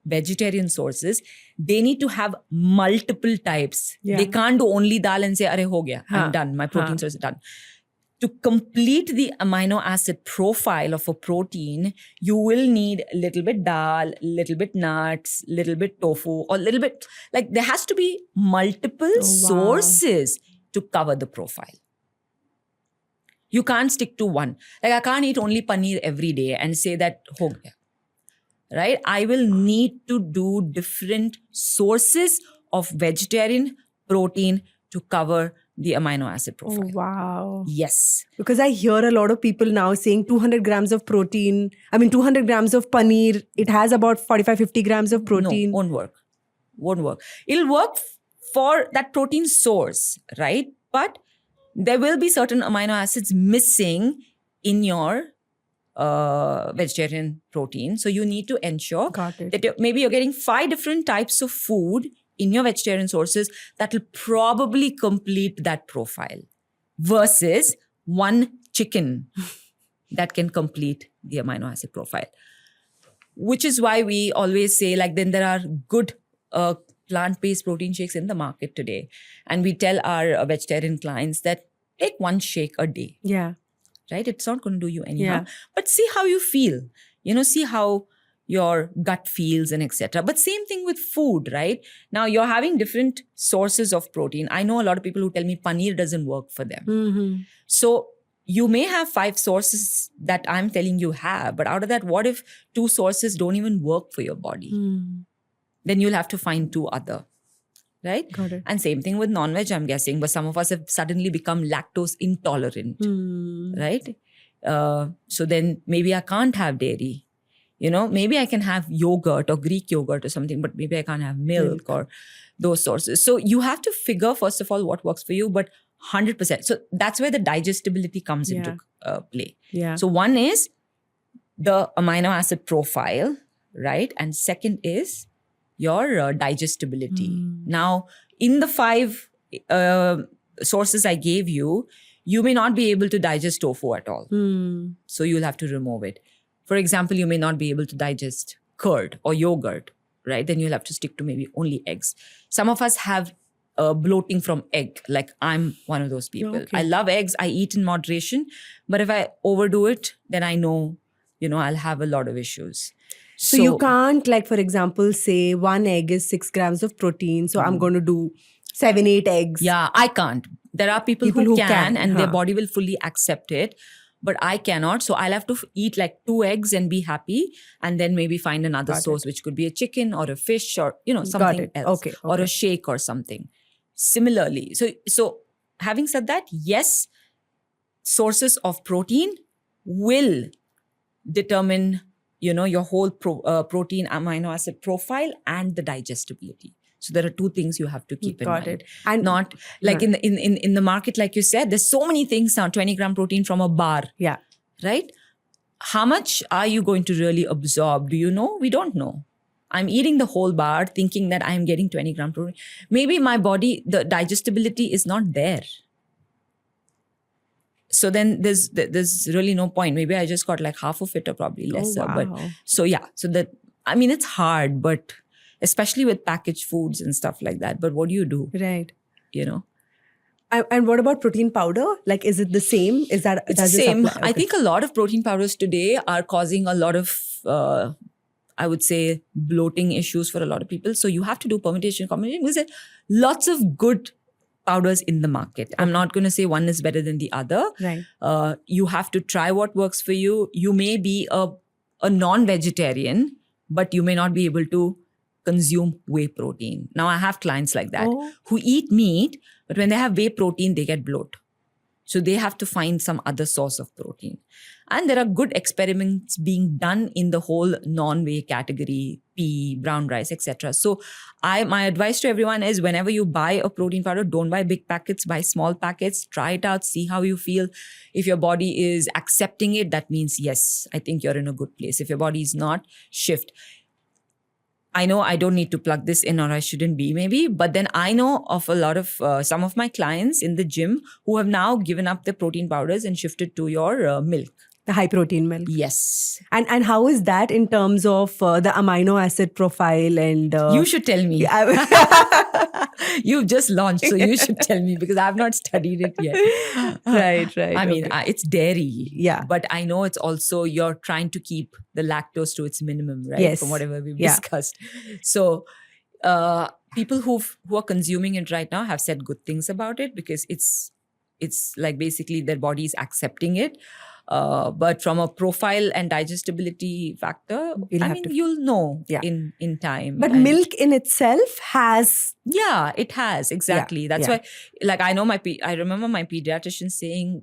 vegetarian sources, they need to have multiple types. They can't do only dal and say, "Arey ho gaya, I'm done. My protein source is done." To complete the amino acid profile of a protein, you will need a little bit dal, little bit nuts, little bit tofu, or little bit, like there has to be multiple sources to cover the profile. You can't stick to one. Like I can't eat only paneer every day and say that ho gaya. Right? I will need to do different sources of vegetarian protein to cover the amino acid profile. Oh, wow. Yes. Because I hear a lot of people now saying 200 grams of protein, 200 grams of paneer, it has about 45, 50 grams of protein. No, won't work. It'll work for that protein source, right? But there will be certain amino acids missing in your vegetarian protein. So you need to ensure that maybe you're getting 5 different types of food in your vegetarian sources that will probably complete that profile, versus one chicken that can complete the amino acid profile. Which is why we always say, like, then there are good plant-based protein shakes in the market today. And we tell our vegetarian clients that take one shake a day. Yeah. Right? It's not going to do you any harm. But see how you feel. See how your gut feels and etc. But same thing with food, right? Now you're having different sources of protein. I know a lot of people who tell me paneer doesn't work for them. So you may have 5 sources that I'm telling you have, but out of that, what if 2 sources don't even work for your body? then you'll have to find two other. Right? Got it. And same thing with non-veg, I'm guessing. But some of us have suddenly become lactose intolerant. Right? So then maybe I can't have dairy. Maybe I can have yogurt or Greek yogurt or something, but maybe I can't have milk or those sources. So you have to figure, first of all, what works for you, but 100%. So that's where the digestibility comes into play. Yeah. So one is the amino acid profile, right? And second is your digestibility. Now, in the 5 sources I gave you, you may not be able to digest tofu at all. So you'll have to remove it. For example, you may not be able to digest curd or yogurt, right? Then you'll have to stick to maybe only eggs. Some of us have bloating from egg. Like I'm one of those people. Okay. I love eggs. I eat in moderation. But if I overdo it, then I know, I'll have a lot of issues. So you can't, like, for example, say 1 egg is 6 grams of protein. So I'm going to do 7, 8 eggs. Yeah, I can't. There are people who can and their huh. body will fully accept it. But I cannot. So I'll have to eat like 2 eggs and be happy. And then maybe find another source, which could be a chicken or a fish or, something else. Okay. Or a shake or something. Similarly. So having said that, yes, sources of protein will determine, your whole protein amino acid profile and the digestibility. So there are 2 things you have to keep in mind. Got it. And not like in the market, like you said, there's so many things now. 20 gram protein from a bar. Yeah. Right? How much are you going to really absorb? Do you know? We don't know. I'm eating the whole bar thinking that I'm getting 20 gram protein. Maybe my body, the digestibility is not there. So then there's really no point. Maybe I just got like half of it or probably lesser. wow. But so yeah, so that, I mean, it's hard, but especially with packaged foods and stuff like that. But what do you do? Right. And what about protein powder? Like, is it the same? Is that it's the same? I think a lot of protein powders today are causing a lot of, I would say, bloating issues for a lot of people. So you have to do permutation, combination. Because there are lots of good powders in the market. I'm not going to say one is better than the other. Right. You have to try what works for you. You may be a non-vegetarian, but you may not be able to consume whey protein. Now, I have clients like that who eat meat, but when they have whey protein, they get bloat. So they have to find some other source of protein. And there are good experiments being done in the whole non-whey category, pea, brown rice, etc. So my advice to everyone is whenever you buy a protein powder, don't buy big packets, buy small packets, try it out, see how you feel. If your body is accepting it, that means, yes, I think you're in a good place. If your body is not, shift. I know I don't need to plug this in, or I shouldn't be maybe, but then I know of a lot of some of my clients in the gym who have now given up their protein powders and shifted to your milk. The high protein milk. Yes. And how is that in terms of the amino acid profile and... You should tell me. You've just launched, so you should tell me because I've not studied it yet. Right. I mean, it's dairy. Yeah. But I know it's also, you're trying to keep the lactose to its minimum, right? Yes. From whatever we've discussed. So people who are consuming it right now have said good things about it because it's like basically their body is accepting it. But from a profile and digestibility factor, you'll know in time. But milk in itself has... Yeah, it has. Exactly. That's why, like, I remember my pediatrician saying,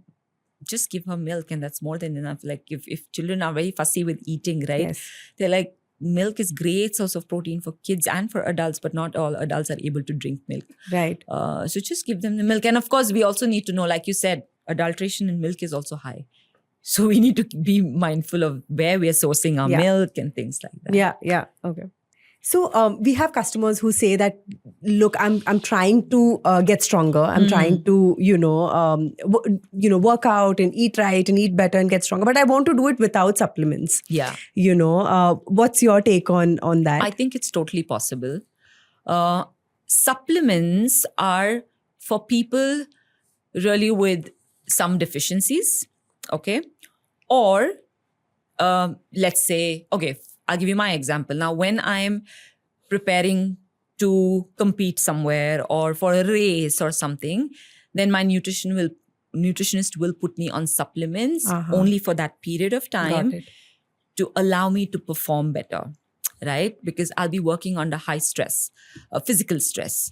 just give her milk and that's more than enough. Like, if children are very fussy with eating, right? Yes. They're like, milk is great source of protein for kids and for adults, but not all adults are able to drink milk. Right. So just give them the milk. And of course, we also need to know, like you said, adulteration in milk is also high. So we need to be mindful of where we are sourcing our milk and things like that. Yeah. Okay. So we have customers who say that, look, I'm trying to get stronger. I'm trying to, work out and eat right and eat better and get stronger. But I want to do it without supplements. Yeah. What's your take on that? I think it's totally possible. Supplements are for people really with some deficiencies. Okay. Or let's say, okay, I'll give you my example. Now, when I'm preparing to compete somewhere or for a race or something, then my nutritionist will put me on supplements only for that period of time to allow me to perform better. right? Because I'll be working under high stress, physical stress.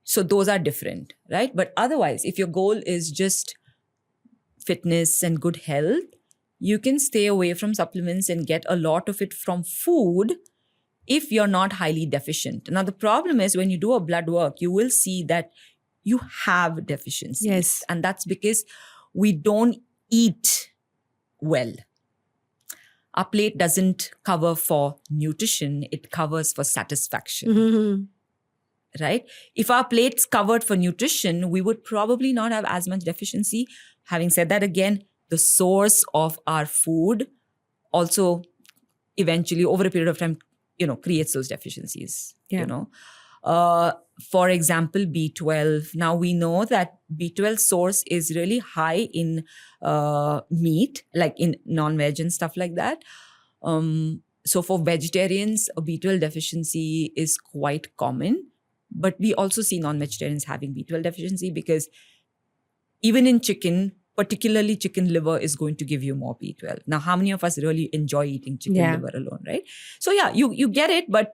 So those are different, right? But otherwise, if your goal is just fitness and good health, you can stay away from supplements and get a lot of it from food if you're not highly deficient. Now, the problem is when you do a blood work, you will see that you have deficiencies. Yes. And that's because we don't eat well. Our plate doesn't cover for nutrition, it covers for satisfaction. Mm-hmm. Right? If our plates covered for nutrition, we would probably not have as much deficiency. Having said that, again, the source of our food also eventually over a period of time, creates those deficiencies, For example, B12. Now we know that B12 source is really high in meat, like in non-veg and stuff like that. So for vegetarians, a B12 deficiency is quite common. But we also see non-vegetarians having B12 deficiency because even in chicken, particularly chicken liver is going to give you more B12. Now, how many of us really enjoy eating chicken liver alone, right? So yeah, you get it, but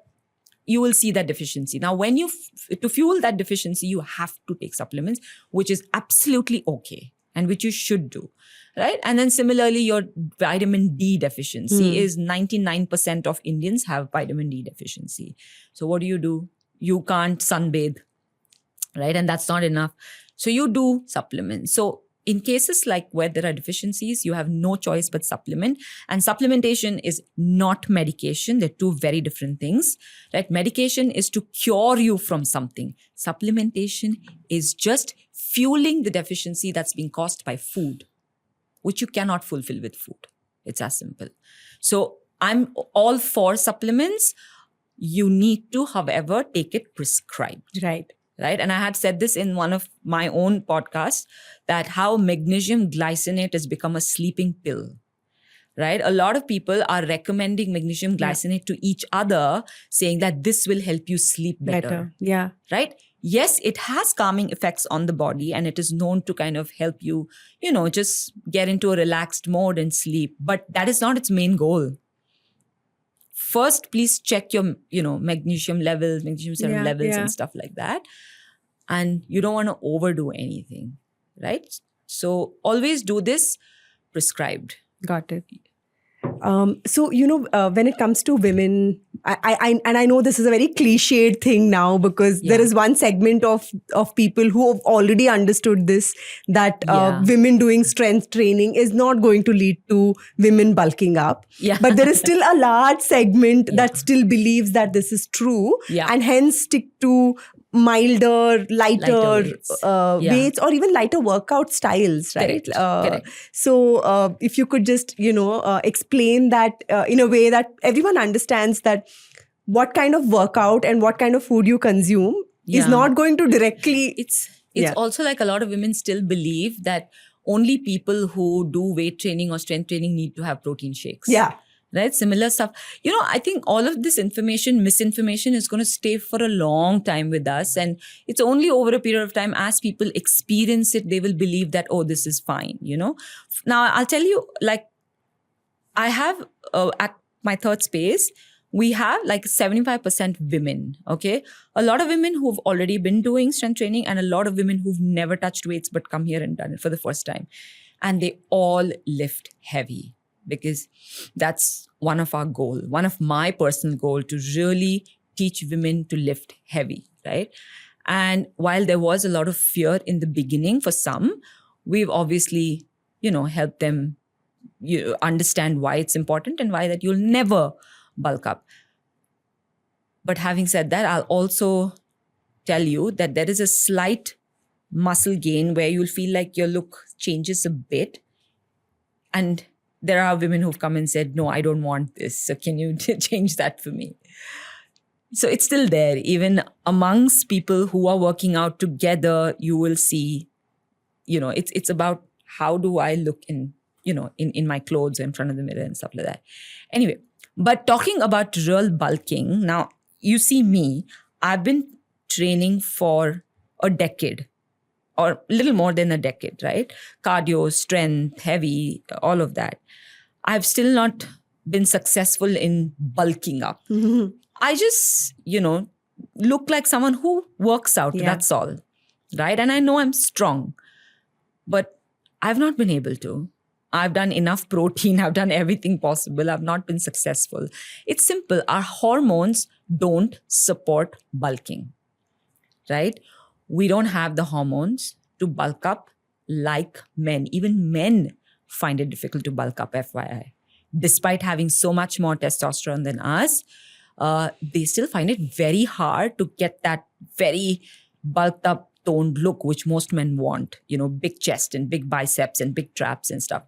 you will see that deficiency. Now, when to fuel that deficiency, you have to take supplements, which is absolutely okay and which you should do, right? And then similarly, your vitamin D deficiency is 99% of Indians have vitamin D deficiency. So what do? You can't sunbathe, right? And that's not enough. So you do supplements. So in cases like where there are deficiencies, you have no choice but supplement. And supplementation is not medication. They're two very different things, right? Medication is to cure you from something. Supplementation is just fueling the deficiency that's being caused by food, which you cannot fulfill with food. It's as simple. So I'm all for supplements. You need to, however, take it prescribed. Right. And I had said this in one of my own podcasts, that how magnesium glycinate has become a sleeping pill, right? A lot of people are recommending magnesium glycinate to each other, saying that this will help you sleep better. Yeah. Right? Yes, it has calming effects on the body and it is known to kind of help you, just get into a relaxed mode and sleep. But that is not its main goal. First, please check your, magnesium levels, magnesium serum levels and stuff like that. And you don't want to overdo anything, right? So always do this prescribed. Got it. So, when it comes to women, I know this is a very cliched thing now because there is one segment of people who have already understood this, that women doing strength training is not going to lead to women bulking up. Yeah. But there is still a large segment that still believes that this is true and hence stick to milder, lighter weights or even lighter workout styles, right? Correct. So if you could just, explain that in a way that everyone understands that what kind of workout and what kind of food you consume is not going to directly... It's also like a lot of women still believe that only people who do weight training or strength training need to have protein shakes. Yeah. Right? Similar stuff. I think all of this misinformation is going to stay for a long time with us. And it's only over a period of time as people experience it, they will believe that, oh, this is fine, Now, I'll tell you, like, I have at my third space, we have like 75% women, okay? A lot of women who've already been doing strength training and a lot of women who've never touched weights but come here and done it for the first time. And they all lift heavy. Because that's one of my personal goal, to really teach women to lift heavy, right? And while there was a lot of fear in the beginning for some, we've obviously, helped them understand why it's important and why that you'll never bulk up. But having said that, I'll also tell you that there is a slight muscle gain where you'll feel like your look changes a bit. And there are women who've come and said, no, I don't want this. So can you change that for me? So it's still there. Even amongst people who are working out together, you will see, it's about how do I look in my clothes in front of the mirror and stuff like that. Anyway, but talking about real bulking, now you see me, I've been training for a decade. Or a little more than a decade, right? Cardio, strength, heavy, all of that. I've still not been successful in bulking up. I just, look like someone who works out. Yeah. That's all. Right? And I know I'm strong, but I've not been able to. I've done enough protein. I've done everything possible. I've not been successful. It's simple. Our hormones don't support bulking, right? We don't have the hormones to bulk up like men. Even men find it difficult to bulk up, FYI. Despite having so much more testosterone than us, they still find it very hard to get that very bulked up, toned look, which most men want. Big chest and big biceps and big traps and stuff.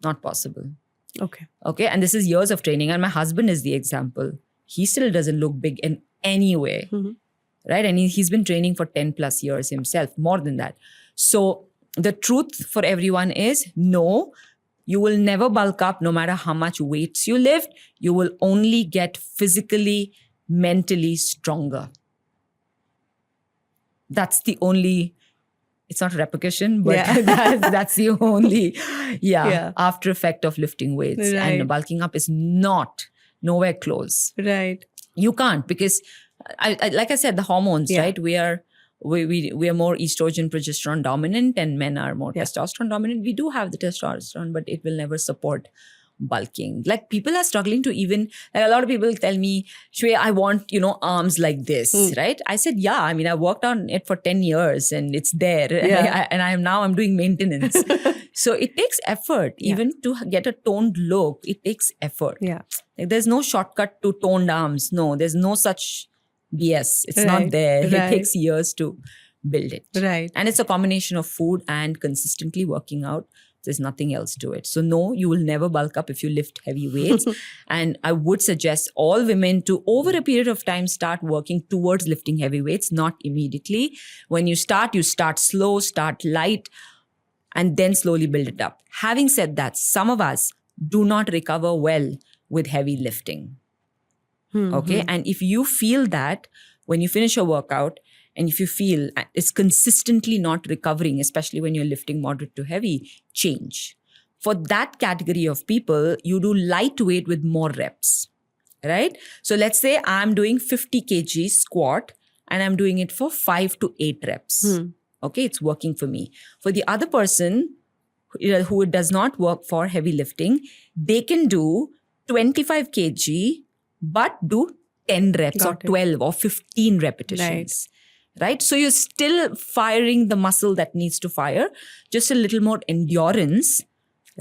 Not possible. Okay. Okay. And this is years of training. And my husband is the example. He still doesn't look big in any way. Right? And he's been training for 10 plus years himself, more than that. So the truth for everyone is no, you will never bulk up no matter how much weights you lift. You will only get physically, mentally stronger. That's the only, it's not a repercussion, but that's the only, after effect of lifting weights. Right. And bulking up is nowhere close. Right. You can't, because I like I said, the hormones, right? We are more estrogen, progesterone dominant, and men are more testosterone dominant. We do have the testosterone, but it will never support bulking. Like, people are struggling to even, like, a lot of people tell me, Shway, I want, arms like this, right? I said, I worked on it for 10 years and it's there. And I'm doing maintenance. So it takes effort, even to get a toned look. It takes effort. Yeah. Like, there's no shortcut to toned arms. No, there's no such BS. It's not there. It takes years to build it. Right. And it's a combination of food and consistently working out. There's nothing else to it. So no, you will never bulk up if you lift heavy weights. And I would suggest all women to, over a period of time, start working towards lifting heavy weights, not immediately. When you start slow, start light, and then slowly build it up. Having said that, some of us do not recover well with heavy lifting. Okay. And if you feel that when you finish a workout, and if you feel it's consistently not recovering, especially when you're lifting moderate to heavy, change. For that category of people, you do lightweight with more reps, right? So let's say I'm doing 50 kg squat and I'm doing it for 5 to 8 reps. Okay, it's working for me. For the other person who does not work for heavy lifting, they can do 25 kg, but do 10 reps or 12 or 15 repetitions. Right? So you're still firing the muscle that needs to fire, just a little more endurance,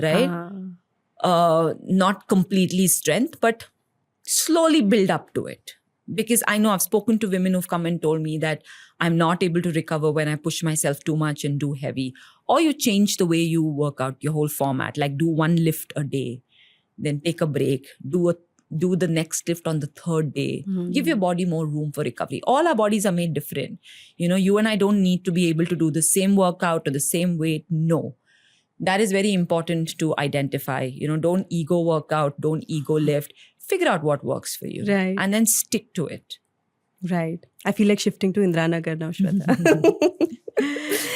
right? Not completely strength, but slowly build up to it. Because I know I've spoken to women who've come and told me that I'm not able to recover when I push myself too much and do heavy. Or you change the way you work out, your whole format, like do 1 lift a day, then take a break, do the next lift on the 3rd day. Give your body more room for recovery. All our bodies are made different. You and I don't need to be able to do the same workout or the same weight. No. That is very important to identify. Don't ego workout, don't ego lift. Figure out what works for you. Right. And then stick to it. Right. I feel like shifting to Indranagar now, Shweta.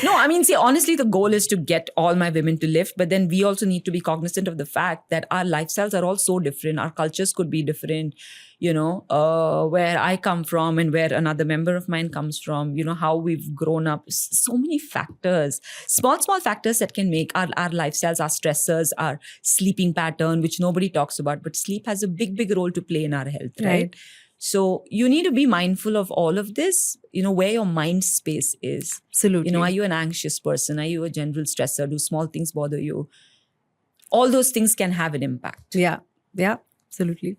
No, I mean, see, honestly, the goal is to get all my women to lift, but then we also need to be cognizant of the fact that our lifestyles are all so different. Our cultures could be different, where I come from and where another member of mine comes from, how we've grown up. So many factors, small factors that can make our lifestyles, our stressors, our sleeping pattern, which nobody talks about, but sleep has a big role to play in our health, right? So you need to be mindful of all of this, where your mind space is. Absolutely. Are you an anxious person? Are you a general stressor? Do small things bother you? All those things can have an impact. Yeah, absolutely.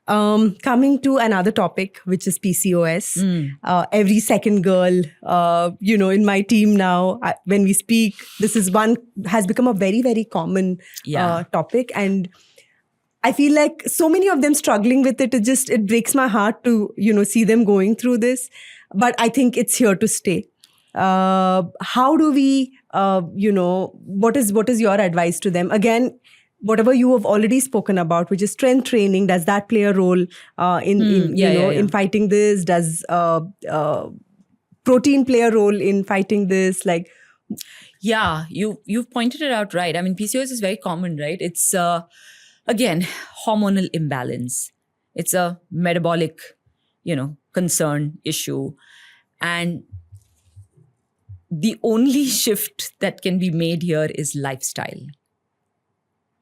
Coming to another topic, which is PCOS. Every second girl, in my team now, when we speak, this is has become a very, very common topic. And I feel like so many of them struggling with it. It breaks my heart to, see them going through this. But I think it's here to stay. How do we, what is your advice to them? Again, whatever you have already spoken about, which is strength training, does that play a role in fighting this? Does protein play a role in fighting this? Like, you've pointed it out right. I mean, PCOS is very common, right? It's Again, hormonal imbalance. It's a metabolic, concern issue. And the only shift that can be made here is lifestyle.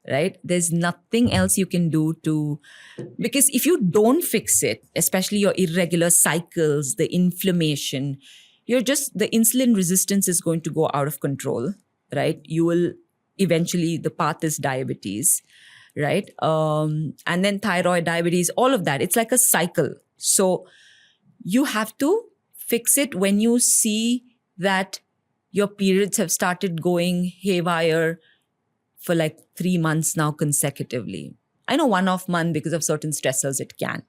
Right? There's nothing else you can do because if you don't fix it, especially your irregular cycles, the inflammation, the insulin resistance is going to go out of control, right? You will eventually, the path is diabetes, right? And then thyroid, diabetes, all of that. It's like a cycle. So you have to fix it when you see that your periods have started going haywire for like 3 months now consecutively. I know one-off month because of certain stressors it can.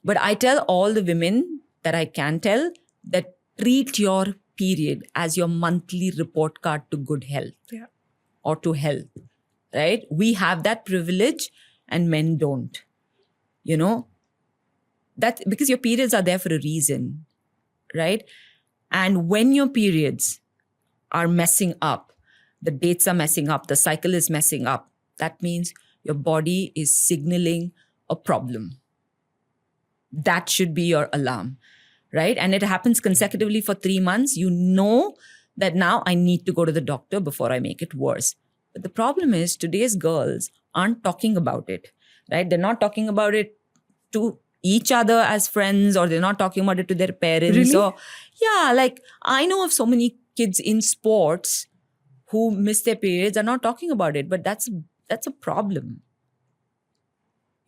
But I tell all the women that I can tell that treat your period as your monthly report card to good health or to health, right? We have that privilege and men don't, That because your periods are there for a reason, right? And when your periods are messing up, the dates are messing up, the cycle is messing up, that means your body is signaling a problem. That should be your alarm, right? And it happens consecutively for 3 months. You know that now I need to go to the doctor before I make it worse. But the problem is today's girls aren't talking about it, right? They're not talking about it to each other as friends, or they're not talking about it to their parents. Really? Or like I know of so many kids in sports who miss their periods are not talking about it, but that's a problem.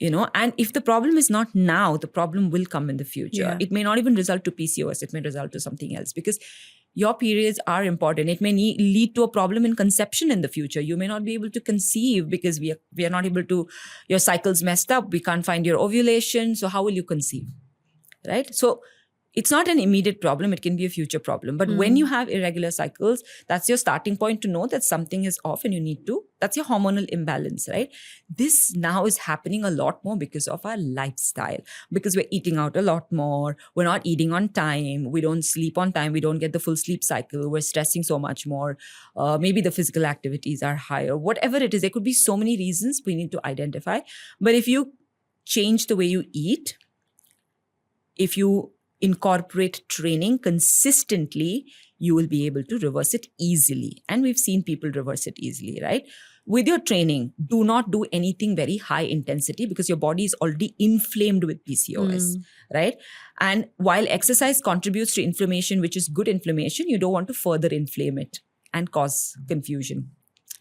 And if the problem is not now, the problem will come in the future. Yeah. It may not even result to PCOS. It may result to something else because your periods are important. It may lead to a problem in conception in the future. You may not be able to conceive because we are not able to, your cycle's messed up. We can't find your ovulation. So how will you conceive? Right? So it's not an immediate problem. It can be a future problem. But when you have irregular cycles, that's your starting point to know that something is off and that's your hormonal imbalance, right? This now is happening a lot more because of our lifestyle, because we're eating out a lot more. We're not eating on time. We don't sleep on time. We don't get the full sleep cycle. We're stressing so much more. Maybe the physical activities are higher. Whatever it is, there could be so many reasons we need to identify. But if you change the way you eat, if you incorporate training consistently, you will be able to reverse it easily. And we've seen people reverse it easily, right? With your training, do not do anything very high intensity because your body is already inflamed with PCOS, right? And while exercise contributes to inflammation, which is good inflammation, you don't want to further inflame it and cause confusion.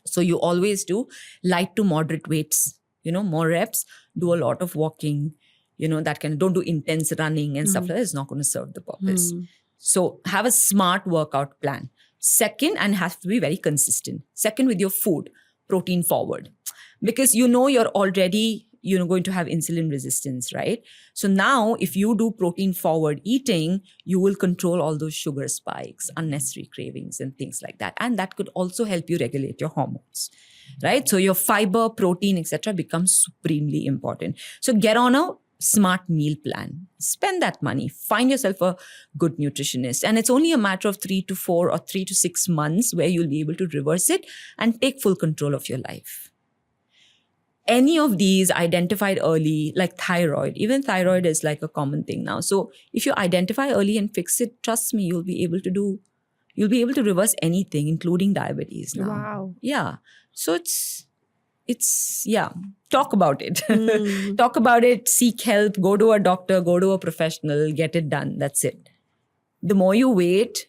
So you always do light to moderate weights, more reps, do a lot of walking, that don't do intense running and stuff like that. It's not going to serve the purpose. So have a smart workout plan. Second, and has to be very consistent. Second, with your food, protein forward. Because you're already, going to have insulin resistance, right? So now if you do protein forward eating, you will control all those sugar spikes, unnecessary cravings and things like that. And that could also help you regulate your hormones, right? So your fiber, protein, etc. becomes supremely important. So get on a smart meal plan. Spend that money. Find yourself a good nutritionist. And it's only a matter of 3 to 4 or 3 to 6 months where you'll be able to reverse it and take full control of your life. Any of these identified early, like thyroid, even thyroid is like a common thing now. So if you identify early and fix it, trust me, you'll be able to reverse anything, including diabetes now. Wow. Yeah. So talk about it. Talk about it, seek help, go to a doctor, go to a professional, get it done. That's it. The more you wait,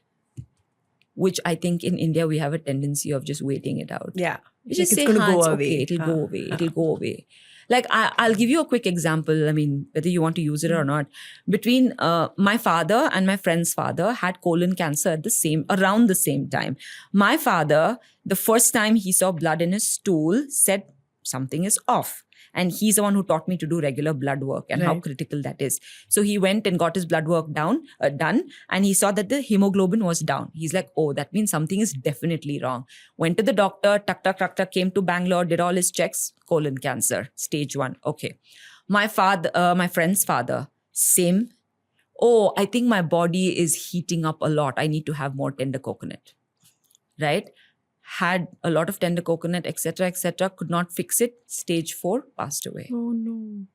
which I think in India, we have a tendency of just waiting it out. Yeah. We just Like say, it's going to go it's away. okay, it'll go away, it'll go away. Like I'll give you a quick example. I mean, whether you want to use it or not. Between my father and my friend's father had colon cancer around the same time. My father, the first time he saw blood in his stool, said something is off. And he's the one who taught me to do regular blood work and how critical that is. So he went and got his blood work done, and he saw that the hemoglobin was down. He's like, oh, that means something is definitely wrong. Went to the doctor, came to Bangalore, did all his checks, colon cancer, stage 1. Okay. My friend's father, same. Oh, I think my body is heating up a lot. I need to have more tender coconut. Right? had a lot of tender coconut, etc., could not fix it. Stage 4, passed away. Oh no.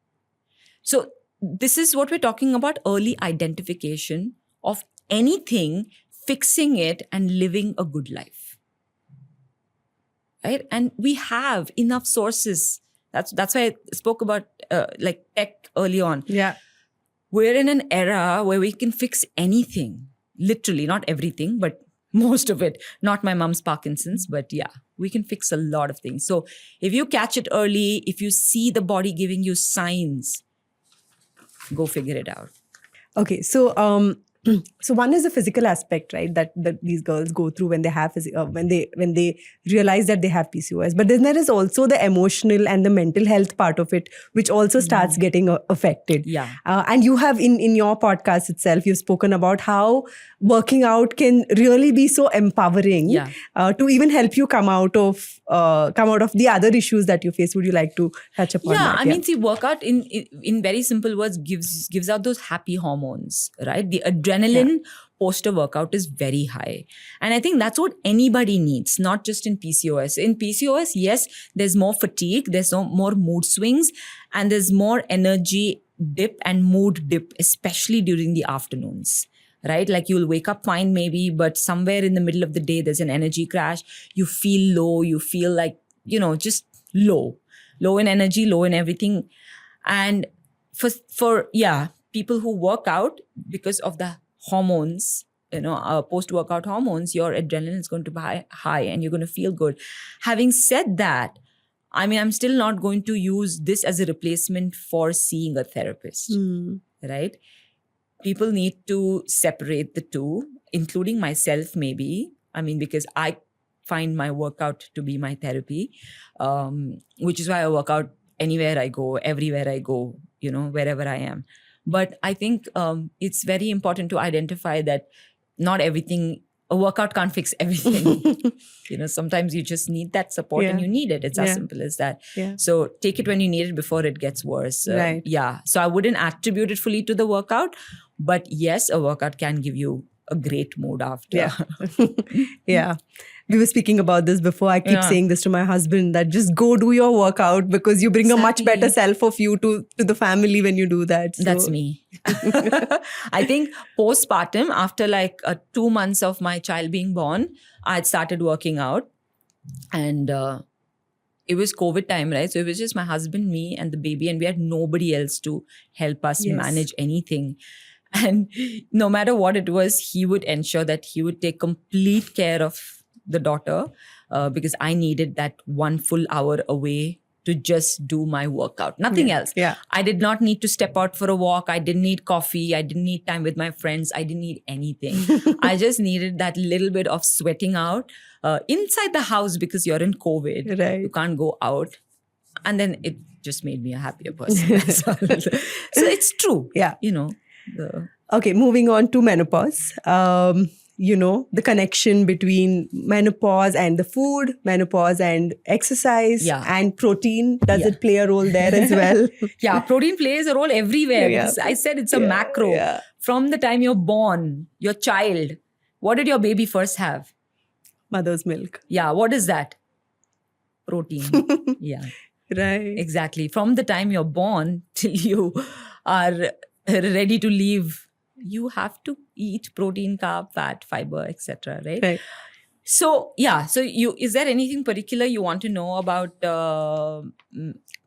So this is what we're talking about, early identification of anything, fixing it and living a good life. Right? And we have enough sources. That's why I spoke about like tech early on. Yeah. We're in an era where we can fix anything. Literally, not everything, but most of it. Not my mom's Parkinson's, but yeah, we can fix a lot of things. So if you catch it early, if you see the body giving you signs, go figure it out. Okay, so so one is the physical aspect, right? That these girls go through when they have when they realize that they have PCOS. But then there is also the emotional and the mental health part of it, which also starts getting affected. Yeah. And you have in your podcast itself, you've spoken about how working out can really be so empowering to even help you come out of the other issues that you face. Would you like to touch upon that? I mean, see, workout in very simple words gives out those happy hormones, right? The adrenaline post a workout is very high. And I think that's what anybody needs, not just in PCOS. In PCOS, yes, there's more fatigue, there's more mood swings, and there's more energy dip and mood dip, especially during the afternoons. Right? Like you'll wake up fine maybe, but somewhere in the middle of the day, there's an energy crash. You feel low. You feel like, just low in energy, low in everything. And for people who work out, because of the hormones, post-workout hormones, your adrenaline is going to be high and you're going to feel good. Having said that, I mean, I'm still not going to use this as a replacement for seeing a therapist, right? People need to separate the two, including myself maybe. I mean, because I find my workout to be my therapy, which is why I work out anywhere I go, everywhere I go, wherever I am. But I think it's very important to identify that not everything, a workout can't fix everything. Sometimes you just need that support and you need it. It's as simple as that. Yeah. So take it when you need it before it gets worse. Right. Yeah. So I wouldn't attribute it fully to the workout, but yes, a workout can give you a great mood after. Yeah. Yeah. We were speaking about this before. I keep saying this to my husband that just go do your workout because you bring a much better self of you to the family when you do that. So. That's me. I think postpartum, after like 2 months of my child being born, I had started working out, and it was COVID time, right? So it was just my husband, me, and the baby, and we had nobody else to help us manage anything. And no matter what it was, he would ensure that he would take complete care of the daughter because I needed that 1 full hour away to just do my workout. Nothing else. Yeah. I did not need to step out for a walk. I didn't need coffee. I didn't need time with my friends. I didn't need anything. I just needed that little bit of sweating out inside the house because you're in COVID. Right. You can't go out. And then it just made me a happier person. So it's true. Yeah. Okay, moving on to menopause. The connection between menopause and the food, menopause and exercise, and protein. Does it play a role there as well? Yeah, protein plays a role everywhere. Yeah. I said it's a macro. Yeah. From the time you're born, your child, what did your baby first have? Mother's milk. Yeah, what is that? Protein. Yeah. Right. Exactly. From the time you're born till you are ready to leave, you have to eat protein, carb, fat, fiber, etc. Right? So is there anything particular you want to know about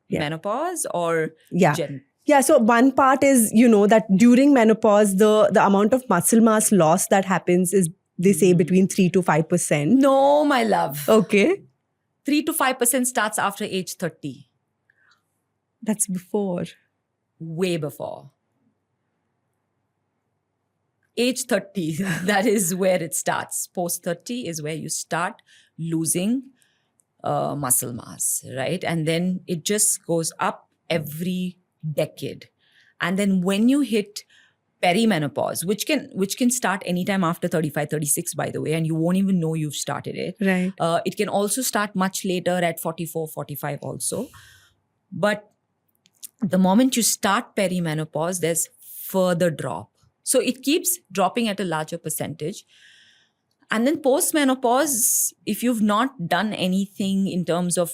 menopause or Yeah, so one part is, that during menopause, the amount of muscle mass loss that happens is, they say, between 3 to 5%. No, my love. Okay. 3 to 5% starts after age 30. That's before. Way before. Age 30, that is where it starts. Post 30 is where you start losing muscle mass, right? And then it just goes up every decade. And then when you hit perimenopause, which can start anytime after 35, 36, by the way, and you won't even know you've started it. Right. It can also start much later at 44, 45 also. But the moment you start perimenopause, there's further drop. So it keeps dropping at a larger percentage. And then post-menopause, if you've not done anything in terms of,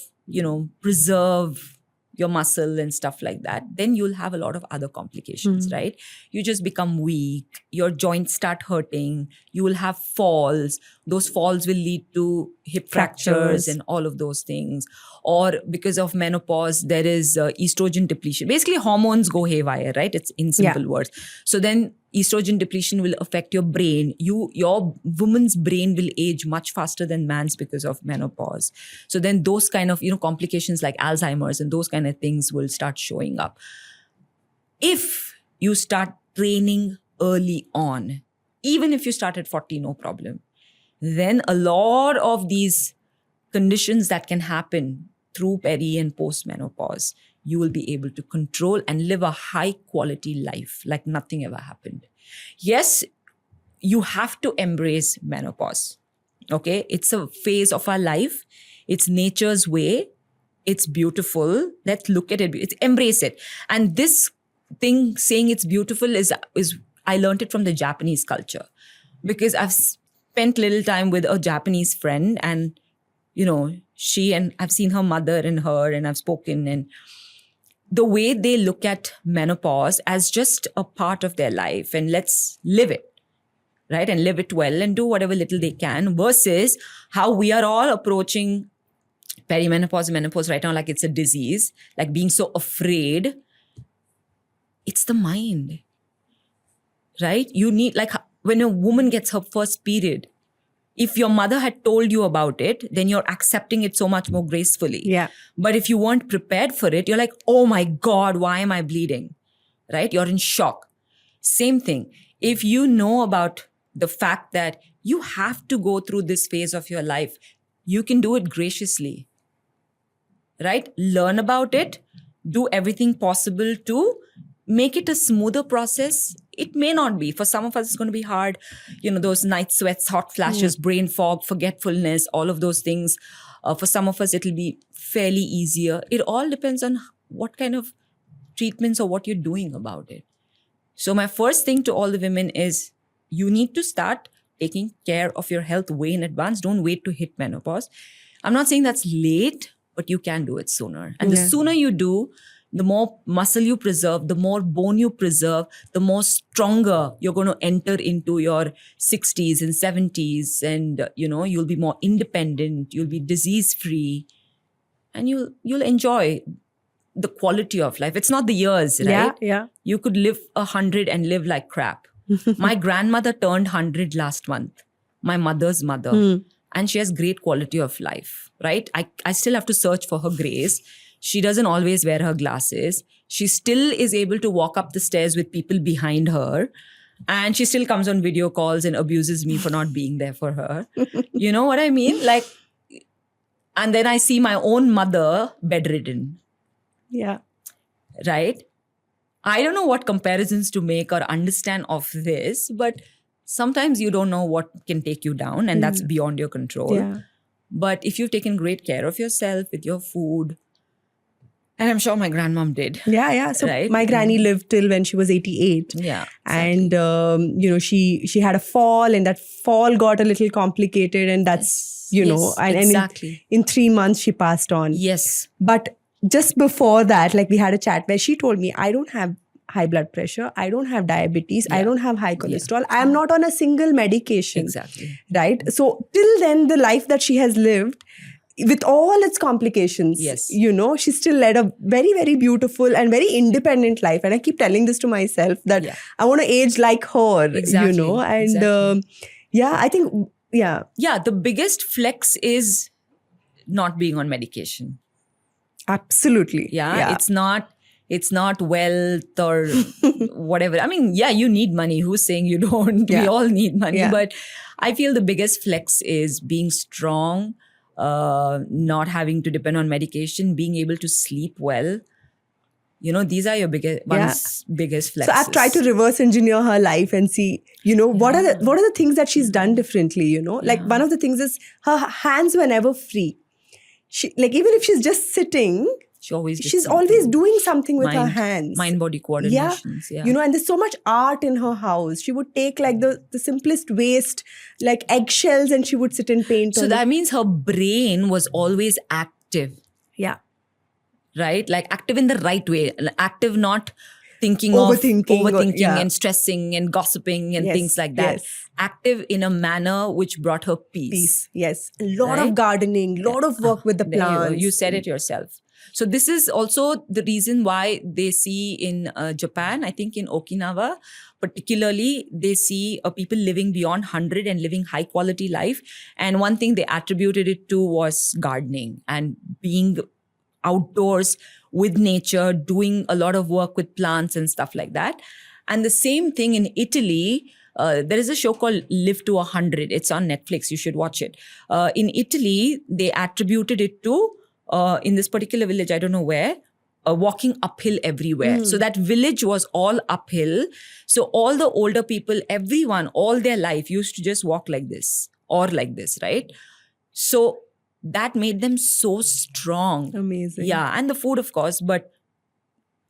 preserve your muscle and stuff like that, then you'll have a lot of other complications, right? You just become weak, your joints start hurting, you will have falls. Those falls will lead to hip fractures and all of those things. Or because of menopause, there is estrogen depletion. Basically, hormones go haywire, right? It's in simple words. So then estrogen depletion will affect your brain. Your woman's brain will age much faster than man's because of menopause. So then those kind of, complications like Alzheimer's and those kind of things will start showing up. If you start training early on, even if you start at 40, no problem, then a lot of these conditions that can happen through peri and post-menopause, you will be able to control and live a high quality life like nothing ever happened. Yes, you have to embrace menopause. Okay, it's a phase of our life. It's nature's way. It's beautiful. Let's look at it. Embrace it. And this thing saying it's beautiful is I learned it from the Japanese culture, because I've spent little time with a Japanese friend, and she and I've seen her mother and her, and I've spoken, and the way they look at menopause as just a part of their life, and let's live it, right? And live it well and do whatever little they can, versus how we are all approaching perimenopause and menopause right now like it's a disease, like being so afraid. It's the mind, right? You need, like when a woman gets her first period, if your mother had told you about it, then you're accepting it so much more gracefully. Yeah. But if you weren't prepared for it, you're like, oh my God, why am I bleeding? Right? You're in shock. Same thing. If you know about the fact that you have to go through this phase of your life, you can do it graciously. Right? Learn about it. Do everything possible to make it a smoother process. It may not be. For some of us, it's going to be hard. Those night sweats, hot flashes, brain fog, forgetfulness, all of those things. For some of us, it'll be fairly easier. It all depends on what kind of treatments or what you're doing about it. So my first thing to all the women is you need to start taking care of your health way in advance. Don't wait to hit menopause. I'm not saying that's late, but you can do it sooner. And the sooner you do, the more muscle you preserve, the more bone you preserve, the more stronger you're going to enter into your 60s and 70s. And, you'll be more independent, you'll be disease-free, and you'll enjoy the quality of life. It's not the years, right? Yeah. You could live 100 and live like crap. My grandmother turned 100 last month, my mother's mother. And she has great quality of life, right? I still have to search for her grace. She doesn't always wear her glasses. She still is able to walk up the stairs with people behind her. And she still comes on video calls and abuses me for not being there for her. You know what I mean? Like, and then I see my own mother bedridden. Yeah. Right? I don't know what comparisons to make or understand of this, but sometimes you don't know what can take you down, and that's beyond your control. Yeah. But if you've taken great care of yourself with your food, and I'm sure my grandmom did. Yeah. So Right? my granny lived till when she was 88. Yeah. And, she had a fall, and that fall got a little complicated, and that's, Yes, and exactly. in 3 months she passed on. Yes. But just before that, like we had a chat where she told me, I don't have high blood pressure, I don't have diabetes, I don't have high cholesterol, I am not on a single medication. Exactly. Right? So till then, the life that she has lived, with all its complications, Yes. she still led a very, very beautiful and very independent life. And I keep telling this to myself that I want to age like her, Exactly. And Exactly. I think, Yeah, the biggest flex is not being on medication. absolutely. Yeah. It's not wealth or whatever. I mean, you need money. Who's saying you don't? Yeah. We all need money. Yeah. But I feel the biggest flex is being strong, not having to depend on medication, being able to sleep well. These are your biggest flexes. So I've tried to reverse engineer her life and see, what are the things that she's done differently, Like one of the things is her hands were never free. She, like, even if she's just sitting, She's always doing something with her hands. Mind-body coordinations. Yeah. You know, and there's so much art in her house. She would take like the simplest waste, like eggshells, and she would sit and paint So on that means her brain was always active, Yeah. right? Like active in the right way. Active, not thinking Overthinking or- and stressing and gossiping and Yes, things like that. yes. Active in a manner which brought her peace. Peace. Yes. A lot Right? of gardening, lot of work with the There you go. plants. You said it yourself. So this is also the reason why they see in Japan, I think in Okinawa, particularly, they see people living beyond 100 and living high quality life. And one thing they attributed it to was gardening and being outdoors with nature, doing a lot of work with plants and stuff like that. And the same thing in Italy. There is a show called Live to 100. It's on Netflix. You should watch it. In Italy, they attributed it to, in this particular village, I don't know where, walking uphill everywhere. So that village was all uphill. So all the older people, everyone, all their life used to just walk like this or like this, right? So that made them so strong. Amazing. Yeah, and the food, of course, but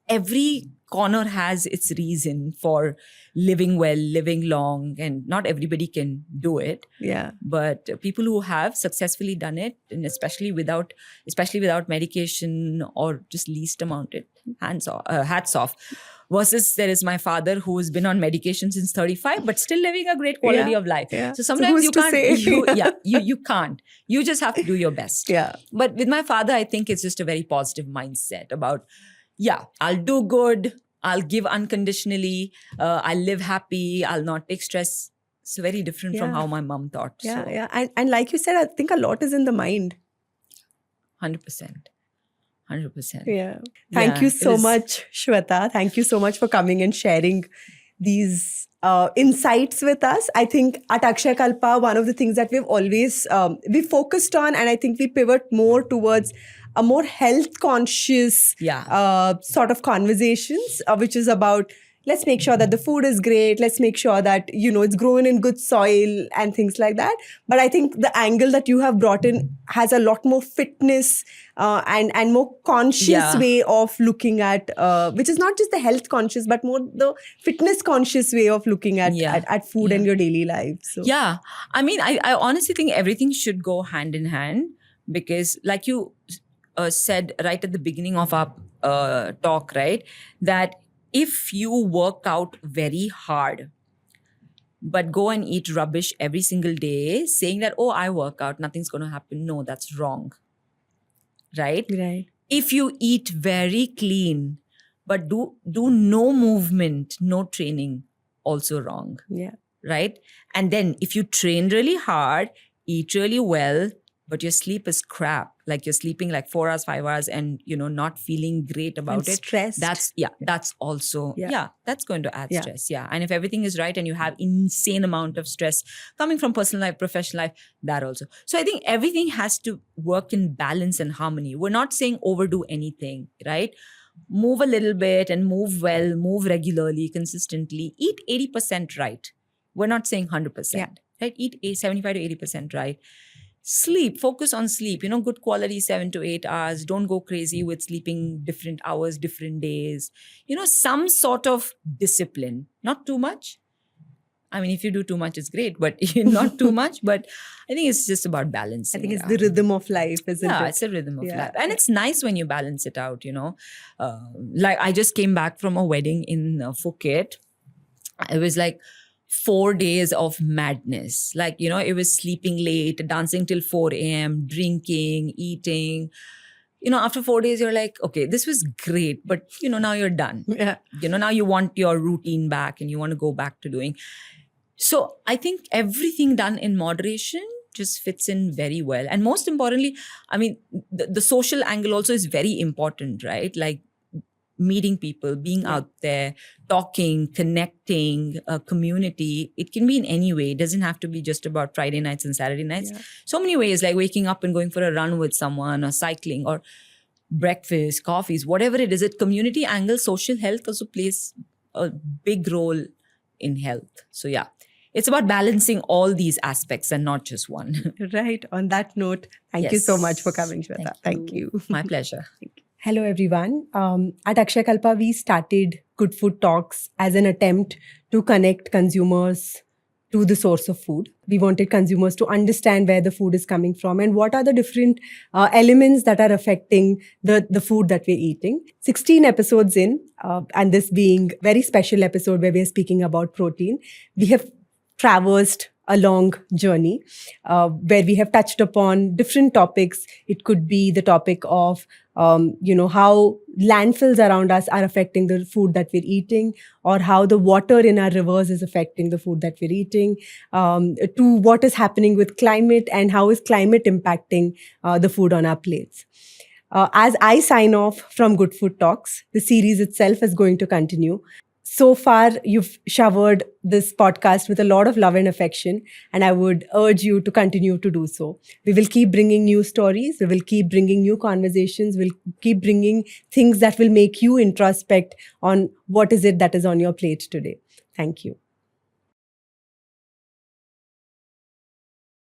every corner has its reason for living well, living long, and not everybody can do it. Yeah. But people who have successfully done it, and especially without medication or just least amount it, hats off. Versus there is my father who has been on medication since 35, but still living a great quality of life. Yeah. So So sometimes who's you to can't. say? You can't. You just have to do your best. Yeah. But with my father, I think it's just a very positive mindset about, I'll do good. I'll give unconditionally. I'll live happy. I'll not take stress. It's very different from Yeah. how my mom thought. Yeah. So, Yeah. And like you said, I think a lot is in the mind. 100%. 100%. Yeah. Thank Yeah, you it so is- much, Shweta. Thank you so much for coming and sharing these insights with us. I think at Akshay Kalpa, one of the things that we've always we focused on, and I think we pivot more towards a more health conscious sort of conversations, which is about let's make sure that the food is great. Let's make sure that, you know, it's grown in good soil and things like that. But I think the angle that you have brought in has a lot more fitness and more conscious way of looking at, which is not just the health conscious, but more the fitness conscious way of looking at food and your daily life. So. Yeah. I mean, I honestly think everything should go hand in hand because like you said right at the beginning of our talk, right, that if you work out very hard, but go and eat rubbish every single day, saying that, oh, I work out, nothing's going to happen. No, that's wrong. Right? Right. If you eat very clean, but do no movement, no training, also wrong. Yeah. Right? And then if you train really hard, eat really well, but your sleep is crap, like you're sleeping like 4 hours, 5 hours and, you know, not feeling great about And it. stressed. That's also, that's going to add Yeah. stress. Yeah. And if everything is right and you have insane amount of stress coming from personal life, professional life, that also. So I think everything has to work in balance and harmony. We're not saying overdo anything, right? Move a little bit and move well, move regularly, consistently. Eat 80% right. We're not saying 100%, right? Eat 75 to 80% right. Sleep, focus on sleep, you know, good quality 7 to 8 hours. Don't go crazy with sleeping different hours, different days. You know, some sort of discipline, not too much. I mean, if you do too much, it's great, but not too much. But I think it's just about balancing. I think it's the rhythm of life, isn't it? It's a rhythm of life. And it's nice when you balance it out, you know. Like I just came back from a wedding in Phuket. It was like 4 days of madness. Like, you know, it was sleeping late, dancing till 4 a.m., drinking, eating. You know, after 4 days, you're like, okay, this was great, but, you know, now you're done. Yeah. You know, now you want your routine back and you want to go back to doing. So I think everything done in moderation just fits in very well. And most importantly, I mean, the social angle also is very important, right? Like, meeting people, being out there, talking, connecting, a community. It can be in any way. It doesn't have to be just about Friday nights and Saturday nights. Yeah. So many ways, like waking up and going for a run with someone or cycling or breakfast, coffees, whatever it is. Community angle, social health also plays a big role in health. So yeah, it's about balancing all these aspects and not just one. Right. On that note, thank you so much for coming, Shweta. Thank you. My pleasure. Thank you. Hello, everyone. At Akshay Kalpa, we started Good Food Talks as an attempt to connect consumers to the source of food. We wanted consumers to understand where the food is coming from and what are the different elements that are affecting the food that we're eating. 16 episodes in, and this being very special episode where we're speaking about protein, we have traversed a long journey where we have touched upon different topics. It could be the topic of how landfills around us are affecting the food that we're eating, or how the water in our rivers is affecting the food that we're eating, to what is happening with climate and how is climate impacting the food on our plates. As I sign off from Good Food Talks, the series itself is going to continue. So far, you've showered this podcast with a lot of love and affection, and I would urge you to continue to do so. We will keep bringing new stories. We will keep bringing new conversations. We'll keep bringing things that will make you introspect on what is it that is on your plate today. Thank you.